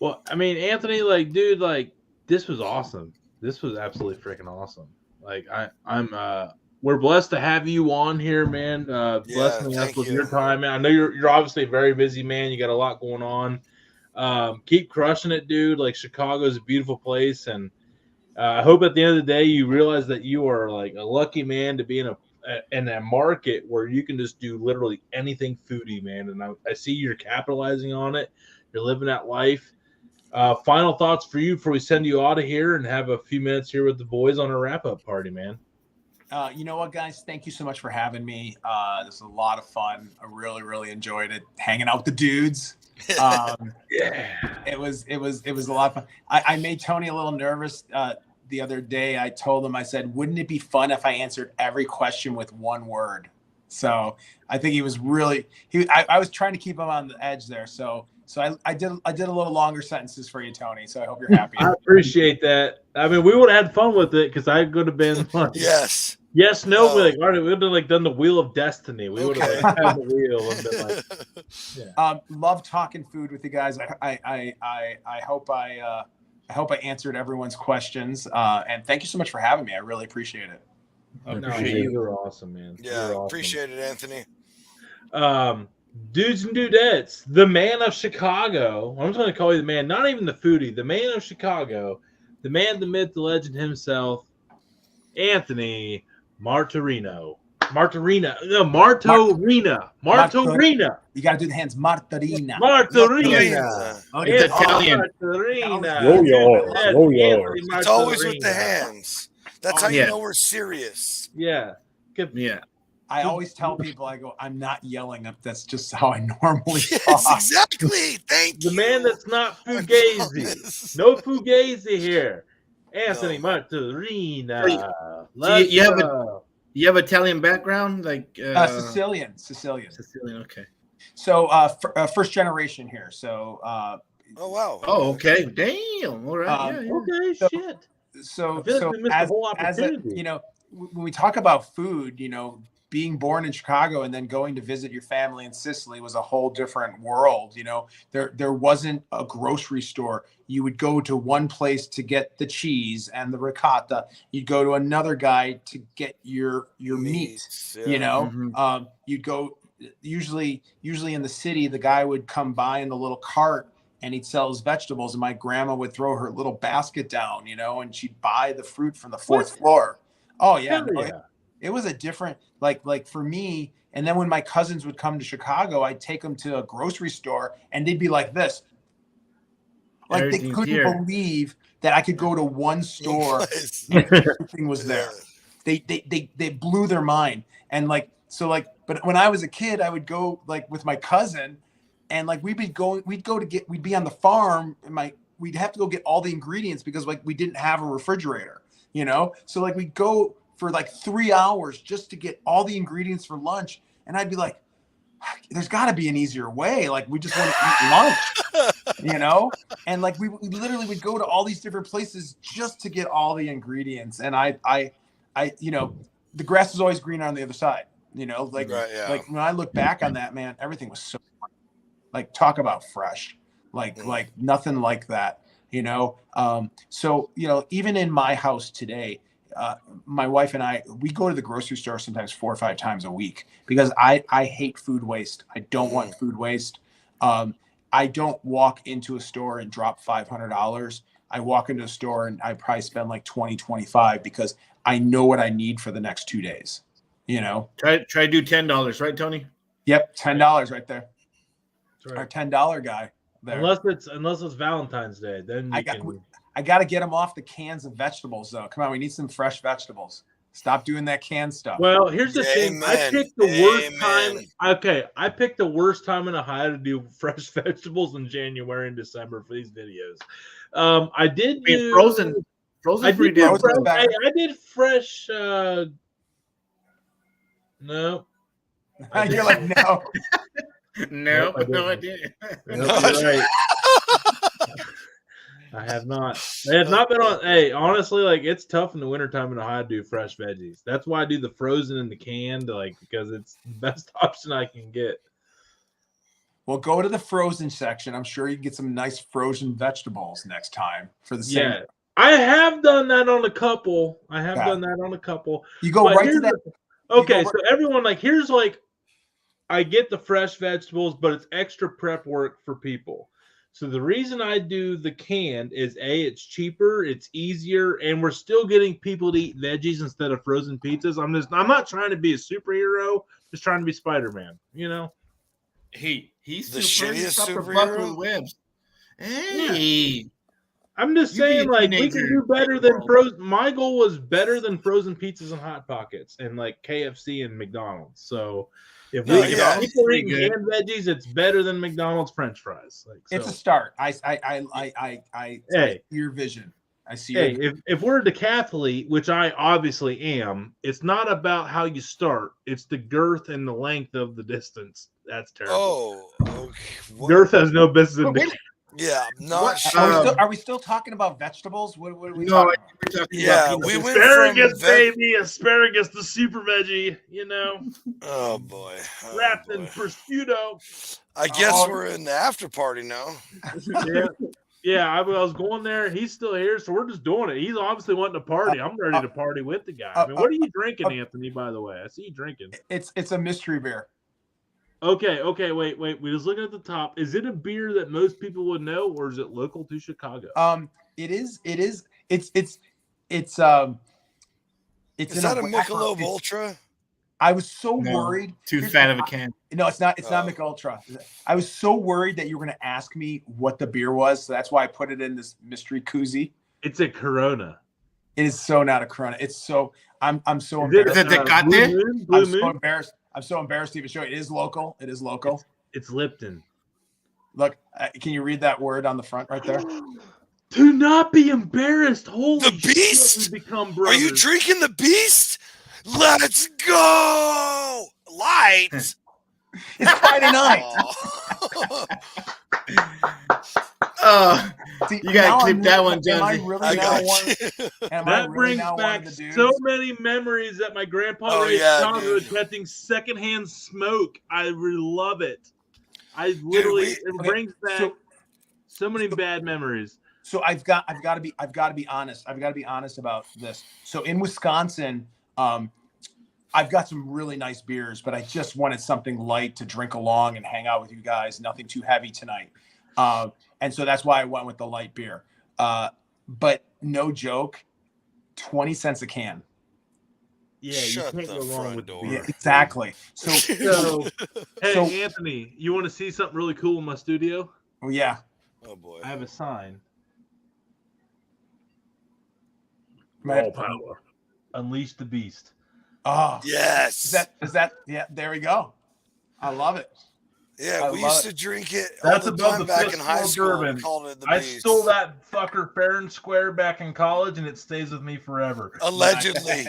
I mean, Anthony, like, dude, like, this was awesome. This was absolutely freaking awesome. Like, we're blessed to have you on here, man. Blessing us with your time, man. I know you're obviously a very busy man. You got a lot going on. Keep crushing it, dude. Like, Chicago is a beautiful place, and I hope at the end of the day you realize that you are like a lucky man to be in a market where you can just do literally anything foodie, man. And I see you're capitalizing on it. You're living that life. Final thoughts for you before we send you out of here and have a few minutes here with the boys on a wrap-up party, man. You know what, guys? Thank you so much for having me. This was a lot of fun. I really, really enjoyed it. Hanging out with the dudes. It was a lot of fun. I made Tony a little nervous the other day. I told him, I said, wouldn't it be fun if I answered every question with one word? So I think he was really I was trying to keep him on the edge there. So I did a little longer sentences for you, Tony. So I hope you're happy. I appreciate that. I mean, we would have had fun with it because I could have been like, yes. Yes, no, we would have like done the Wheel of Destiny. We would have like, had the wheel and been like, yeah. Love talking food with you guys. I hope I answered everyone's questions. And thank you so much for having me. I really appreciate it. No, you were awesome, man. Yeah, awesome. Appreciate it, Anthony. Dudes and dudettes, the man of Chicago. I'm just going to call you the man, not even the foodie, the man of Chicago, the man, the myth, the legend himself, Anthony Martorina. Martorina. You got to do the hands. Martorina. It's Italian. Roll yours. It's always with the hands. That's how you know we're serious. Yeah. Yeah. I always tell people, I go, I'm not yelling. That's just how I normally talk. Yes, exactly. Thank you. The man that's not fugazi. No fugazi here. Anthony Martorina. You have Italian background, like Sicilian. Okay. So first generation here. So. Oh wow. Oh okay. Damn. All right. Okay. Shit. So as a, you know, when we talk about food, you know, being born in Chicago and then going to visit your family in Sicily was a whole different world. You know, there wasn't a grocery store. You would go to one place to get the cheese and the ricotta. You'd go to another guy to get your meat. Yeah. You know, you'd go usually in the city. The guy would come by in the little cart and he'd sell his vegetables, and my grandma would throw her little basket down, you know, and she'd buy the fruit from the fourth floor. Oh yeah. It was a different, like for me. And then when my cousins would come to Chicago, I'd take them to a grocery store and they'd be like this. Like they couldn't believe that I could go to one store and everything was there. They blew their mind. And but when I was a kid, I would go like with my cousin and like we'd be on the farm and we'd have to go get all the ingredients because like we didn't have a refrigerator, you know? So like we'd go for like 3 hours just to get all the ingredients for lunch. And I'd be like, there's got to be an easier way. Like, we just want to eat lunch, you know? And like, we literally would go to all these different places just to get all the ingredients. And I you know, the grass is always greener on the other side, you know, like when I look back on that, man, everything was so like, talk about fresh, like nothing like that, you know? So, you know, even in my house today, my wife and I, we go to the grocery store sometimes 4 or 5 times a week because I hate food waste. I don't want food waste. I don't walk into a store and drop $500. I walk into a store and I probably spend like 20, 25 because I know what I need for the next 2 days. You know, try to do $10, right, Tony? Yep, $10 right there. That's right. Our $10 guy there. Unless it's Valentine's Day, then I got to get them off the cans of vegetables, though. Come on, we need some fresh vegetables. Stop doing that canned stuff. Well, here's the thing. I picked the worst time. Okay, I picked the worst time in Ohio to do fresh vegetables in January and December for these videos. I did do frozen. I did fresh. No. You're like no. No, I didn't. Right. I have not. It has not been on. Hey, honestly, like it's tough in the wintertime in Ohio to do fresh veggies. That's why I do the frozen and the canned, because it's the best option I can get. Well, go to the frozen section. I'm sure you can get some nice frozen vegetables next time for the same. Yeah, I have done that on a couple. You go right to that. Okay, so everyone, here's I get the fresh vegetables, but it's extra prep work for people. So the reason I do the canned is it's cheaper, it's easier, and we're still getting people to eat veggies instead of frozen pizzas. I'm not trying to be a superhero, just trying to be Spider-Man, you know? He's the shittiest superhero. Webs. Hey. Yeah. I'm just saying, we can do better than frozen. My goal was better than frozen pizzas and Hot Pockets and KFC and McDonald's. So if people are eating canned veggies, it's better than McDonald's French fries. It's a start. I see your vision. I see. Hey, if we're a decathlete, which I obviously am, it's not about how you start. It's the girth and the length of the distance. That's terrible. Oh, okay. Girth has no business in Yeah, not sure. Are we still talking about vegetables? What are we No, talking we're talking Yeah, about we went Asparagus, from baby, asparagus, the super veggie. You know, Oh boy, wrapped in prosciutto. I guess we're in the after party now. Yeah. I was going there. He's still here, so we're just doing it. He's obviously wanting to party. I'm ready to party with the guy. I mean, what are you drinking, Anthony? By the way, I see you drinking. It's a mystery beer. Okay, wait. We was looking at the top. Is it a beer that most people would know, or is it local to Chicago? It is. It's Is that a Michelob Ultra? I was so worried. Too fat of a can. No, it's not. It's not Michelob Ultra. I was so worried that you were going to ask me what the beer was, so that's why I put it in this mystery koozie. It's a Corona. It is so not a Corona. It's so I'm so embarrassed. Is it Tecate? Blue I'm Moon? so embarrassed. I'm so embarrassed to even show it. It is local. It is local. It's Lipton. Look, can you read that word on the front right there? Do not be embarrassed. Holy The Beast? shit, we become Are brothers. you drinking the Beast? Let's go! Light. It's Friday night. See, you gotta clip that one, Am I Jonesy. really I now got one? you. Am I That really brings now one back of the dudes? so many memories that my grandpa Oh, raised yeah, childhood dude. testing secondhand smoke. I really love it. I literally it brings back so many bad memories. So I've got to be honest. I've got to be honest about this. So in Wisconsin, I've got some really nice beers, but I just wanted something light to drink along and hang out with you guys. Nothing too heavy tonight. And so that's why I went with the light beer. But no joke, 20 cents a can. Yeah, Shut you can't the go wrong front with door. beer. Yeah, exactly. So Hey, Anthony, you want to see something really cool in my studio? yeah. Oh boy. I have a sign. Raw power. Unleash the Beast. Oh, Yes. is that? Yeah, there we go. I love it. Yeah, we used to drink it That's all the above time the back fifth in high floor school. bourbon. We called it the I Beast. stole that fucker fair and square back in college, and it stays with me forever. Allegedly.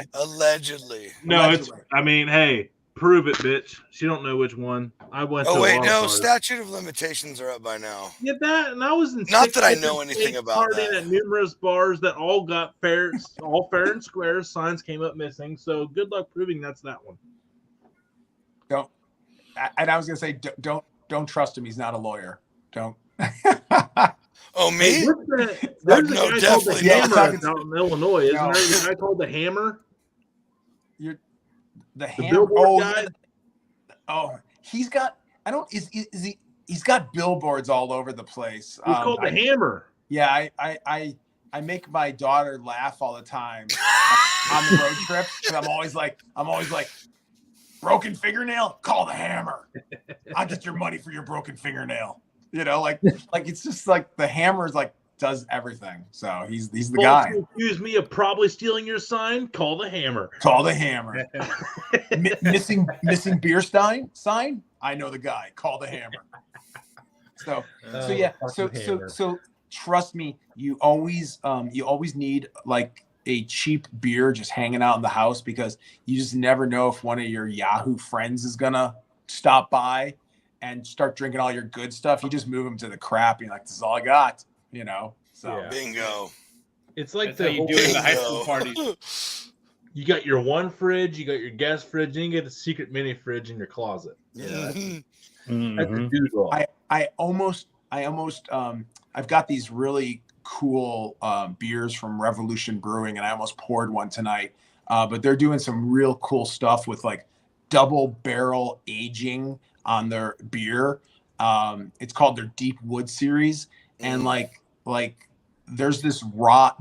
No, it's. I mean, hey, prove it, bitch. She don't know which one. I went. Oh to wait, a lot of no, bars. statute of limitations are up by now. Yeah, that, and I was in. Not 6 that I different know anything states about partying that. at numerous bars that all got fair and square. Signs came up missing. So good luck proving that's that one. Don't. And I was gonna say, don't trust him. He's not a lawyer. Don't. Oh, me? Hey, there's a No, guy called the definitely Hammer not. out in Illinois, isn't No. there? A guy called the Hammer. The The billboard guy. He's got. I don't. Is he? He's got billboards all over the place. He's called the Hammer. Yeah, I make my daughter laugh all the time on the road trips because I'm always like, broken fingernail, call the Hammer. I'll get your money for your broken fingernail. You know, like it's just like the Hammer's like does everything. So he's the guy. Accuse me of probably stealing your sign. Call the Hammer. Call the Hammer. missing beer sign. I know the guy. Call the Hammer. So yeah. So trust me. You always need like a cheap beer just hanging out in the house because you just never know if one of your Yahoo friends is gonna stop by and start drinking all your good stuff. You just move them to the crap. You're like, this is all I got. You know. So Yeah. Bingo. It's like That's how you do it in the high school parties. You got your one fridge, you got your guest fridge, and you get a secret mini fridge in your closet. Yeah, that's a dude law. I've got these really cool beers from Revolution Brewing, and I almost poured one tonight. But they're doing some real cool stuff with like double barrel aging on their beer. It's called their Deep Wood series, and like there's this rye,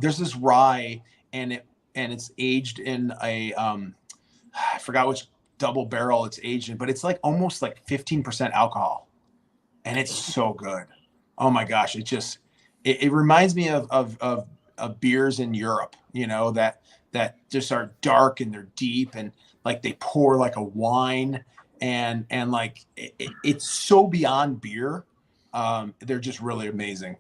and it's aged in a I forgot which double barrel it's aged in, but it's like almost like 15% alcohol, and it's so good. Oh my gosh, it reminds me of beers in Europe, you know, that just are dark and they're deep and like they pour like a wine and like it's so beyond beer. They're just really amazing.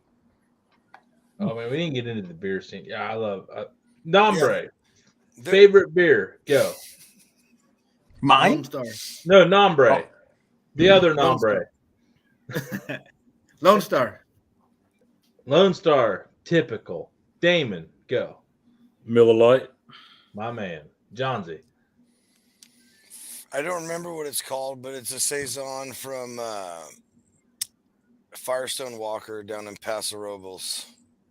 Oh man, we didn't get into the beer scene. Yeah, I love Nombre. Yeah. Favorite beer? Go. Mine? Lone Star. No, Nombre. Oh. The other Lone Nombre. Lone Star. Lone Star, typical. Damon, go. Miller Lite. My man. Johnsy. I don't remember what it's called, but it's a saison from Firestone Walker down in Paso Robles.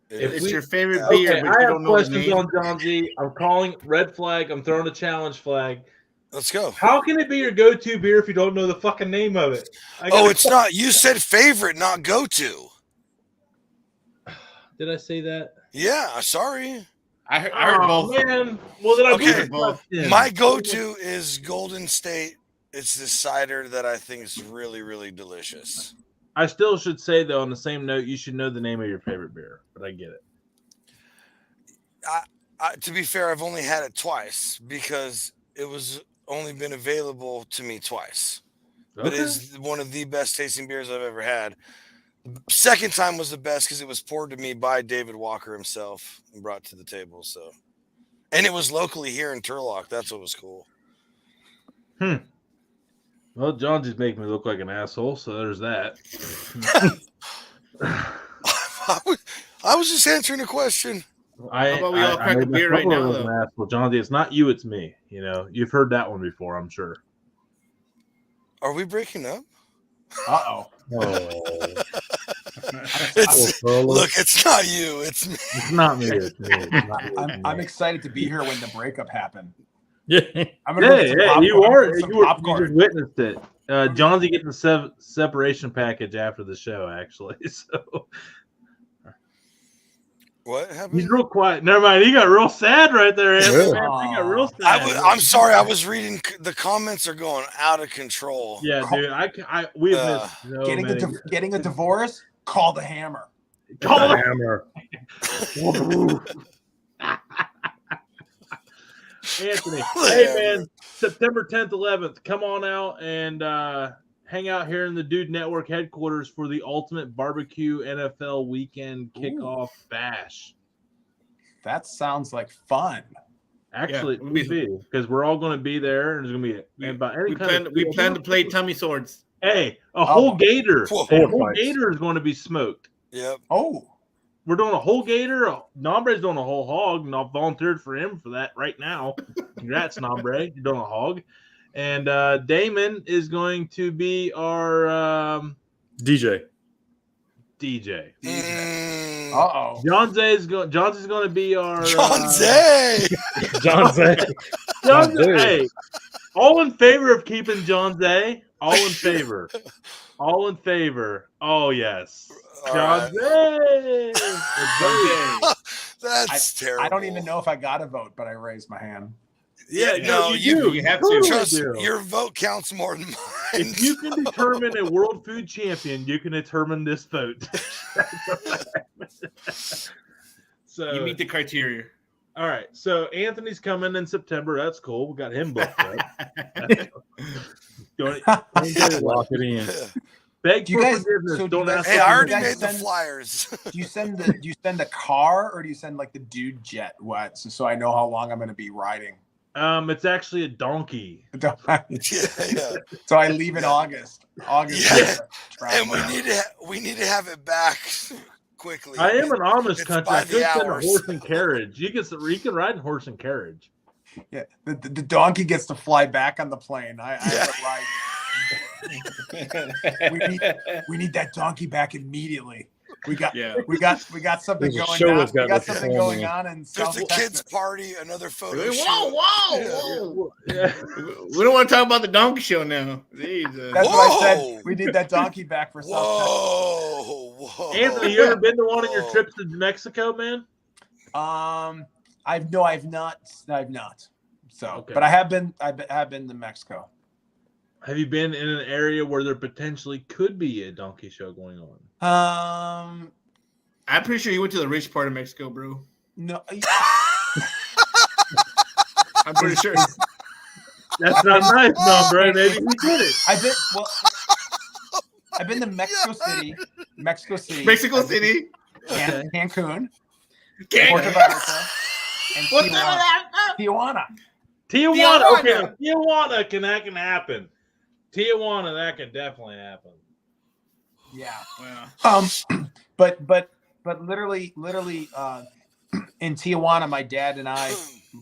It's your favorite beer, okay, but I you have don't know the questions name. on Johnsy. I'm calling red flag. I'm throwing a challenge flag. Let's go. How can it be your go-to beer if you don't know the fucking name of it? It's not. You said favorite, not go-to. Did I say that? Yeah, sorry. I heard both. Man. Well, then I Okay, both. My go-to is Golden State. It's this cider that I think is really, really delicious. I still should say, though, on the same note, you should know the name of your favorite beer, but I get it. To be fair, I've only had it twice because it was only been available to me twice. But Okay. it's one of the best tasting beers I've ever had. The second time was the best because it was poured to me by David Walker himself and brought to the table. So, and it was locally here in Turlock. That's what was cool. Well, John just making me look like an asshole, so there's that. I was just answering a question. How about we all crack a beer right now, though? Well, John, it's not you, it's me. You know, you've heard that one before, I'm sure. Are we breaking up? Uh-oh. Look, it's not you. It's me. It's not me. It's me. It's not you, it's me. I'm excited to be here when the breakup happened. Yeah. I'm gonna Yeah, popcorn. you are. Some You popcorn. just witnessed it. Johnsy getting the separation package after the show, actually. So What happened? he's real quiet. Never mind. He got real sad right there, Anthony. Yeah. Man. He got real sad. I'm sorry. I was reading. The comments are going out of control. Yeah, dude. We have missed so many. Getting a divorce? Call the hammer. Call it. Hammer. Anthony, hey man, September 10th, 11th, come on out and hang out here in the Dude Network headquarters for the Ultimate Barbecue NFL Weekend Kickoff Bash. That sounds like fun. Actually, Yeah, it will be because we're all going to be there, and there's going to be about any We plan to play tummy swords. Hey, a whole gator, Whoa. a whole gator is going to be smoked. Yep. Oh, We're doing a whole gator. Nombre's doing a whole hog, and I've volunteered for him for that right now. Congrats, Nombre. You're doing a hog. And Damon is going to be our DJ. DJ. uh-oh. John's going to be our John Zay. John Zay. John Zay. Hey, all in favor of keeping John Zay? All in favor. All in favor. Oh yes. John Zay. That's terrible. I don't even know if I got a vote, but I raised my hand. Yeah, no, you do. You have Totally to. Trust do. your vote counts more than mine. If you can determine a world food champion, you can determine this vote. So You meet the criteria. all right. So Anthony's coming in September. That's cool. We got him booked up. Lock it in. Beg Do you for guys- forgiveness. so do Don't you guys- ask Hey, for I already forgiveness. made the flyers. Do you send a car or do you send like the dude jet? What? So I know how long I'm going to be riding. It's actually a donkey. yeah. So I leave in August. Yeah. Travel. And we need to have it back quickly. I am an Amish It's country. by I the could send a hours. horse and carriage. You can ride in horse and carriage. Yeah, the donkey gets to fly back on the plane. I have to ride. we need that donkey back immediately. We got something There's a going show on. that's got We got like something a going family. on in There's South a Texas. kids' party, another photo shoot. Whoa! Yeah. We don't want to talk about the donkey show now. Jesus. That's what I Whoa! said. We need that donkey back for South Whoa! Anthony, you ever been to one of your trips to Mexico, man? Texas. I've not. So, Okay. but I have been to Mexico. Have you been in an area where there potentially could be a donkey show going on? I'm pretty sure you went to the rich part of Mexico, bro. No. I'm pretty sure. That's not nice, no, bro. Maybe we did it. I've been to Mexico City. Mexico City. Cancun. Gang. Puerto Vallarta. And What's Tijuana. Tijuana. Okay, Tijuana that can happen. Tijuana, that can definitely happen. Yeah. Wow. But but literally, in Tijuana, my dad and I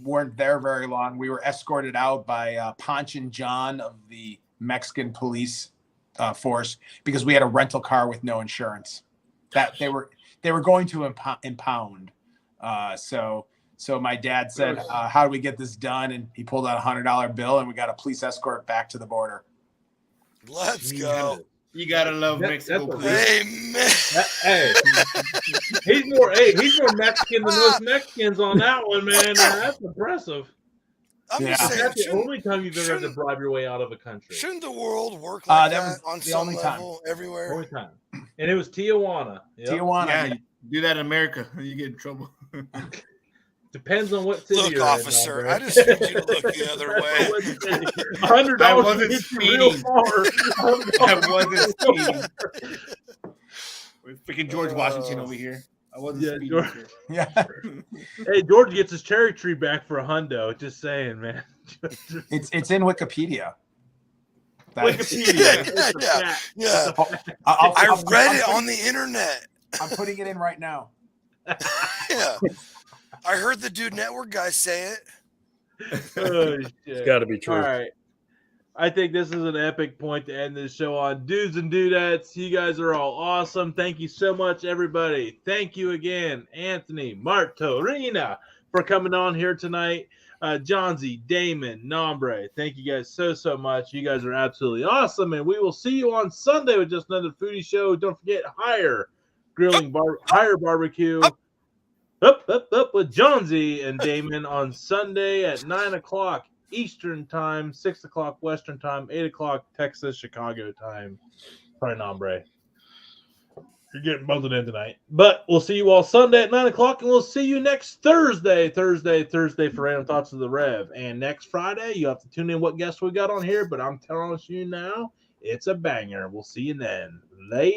weren't there very long. We were escorted out by Ponch and John of the Mexican police force because we had a rental car with no insurance. That they were going to impound. So my dad said, "How do we get this done?" And he pulled out $100 bill, and we got a police escort back to the border. Let's go. You gotta love Mexico police. Hey, he's more Mexican than most Mexicans on that one, man. That's impressive. I'm just saying, that's the only time you've ever had to bribe your way out of a country. Shouldn't the world work like that on some level everywhere? Only time. And it was Tijuana. Yep. Tijuana. Yeah, do that in America, you get in trouble. Depends on what city you're officer, in. I just need you to look the other way. $100 I wasn't speeding. I wasn't speeding. With freaking George Washington over here. I wasn't speeding. George, Hey, George gets his cherry tree back for $100. Just saying, man. It's in Wikipedia. Wikipedia. Yeah. I read it on the internet. I'm putting it in right now. Yeah. I heard the Dude Network guys say it. Oh, shit. It's got to be true. All right. I think this is an epic point to end this show on. Dudes and dudettes, you guys are all awesome. Thank you so much, everybody. Thank you again, Anthony Martorina, for coming on here tonight. John Z, Damon, Nombre, thank you guys so much. You guys are absolutely awesome, and we will see you on Sunday with just another foodie show. Don't forget, Higher Barbecue. Up with John Z and Damon on Sunday at 9 o'clock Eastern Time, 6 o'clock Western Time, 8 o'clock Texas, Chicago time. Sorry, Nombre. You're getting buzzed in tonight. But we'll see you all Sunday at 9 o'clock, and we'll see you next Thursday for Random Thoughts of the Rev. And next Friday, you have to tune in what guests we got on here, but I'm telling you now, it's a banger. We'll see you then. Later.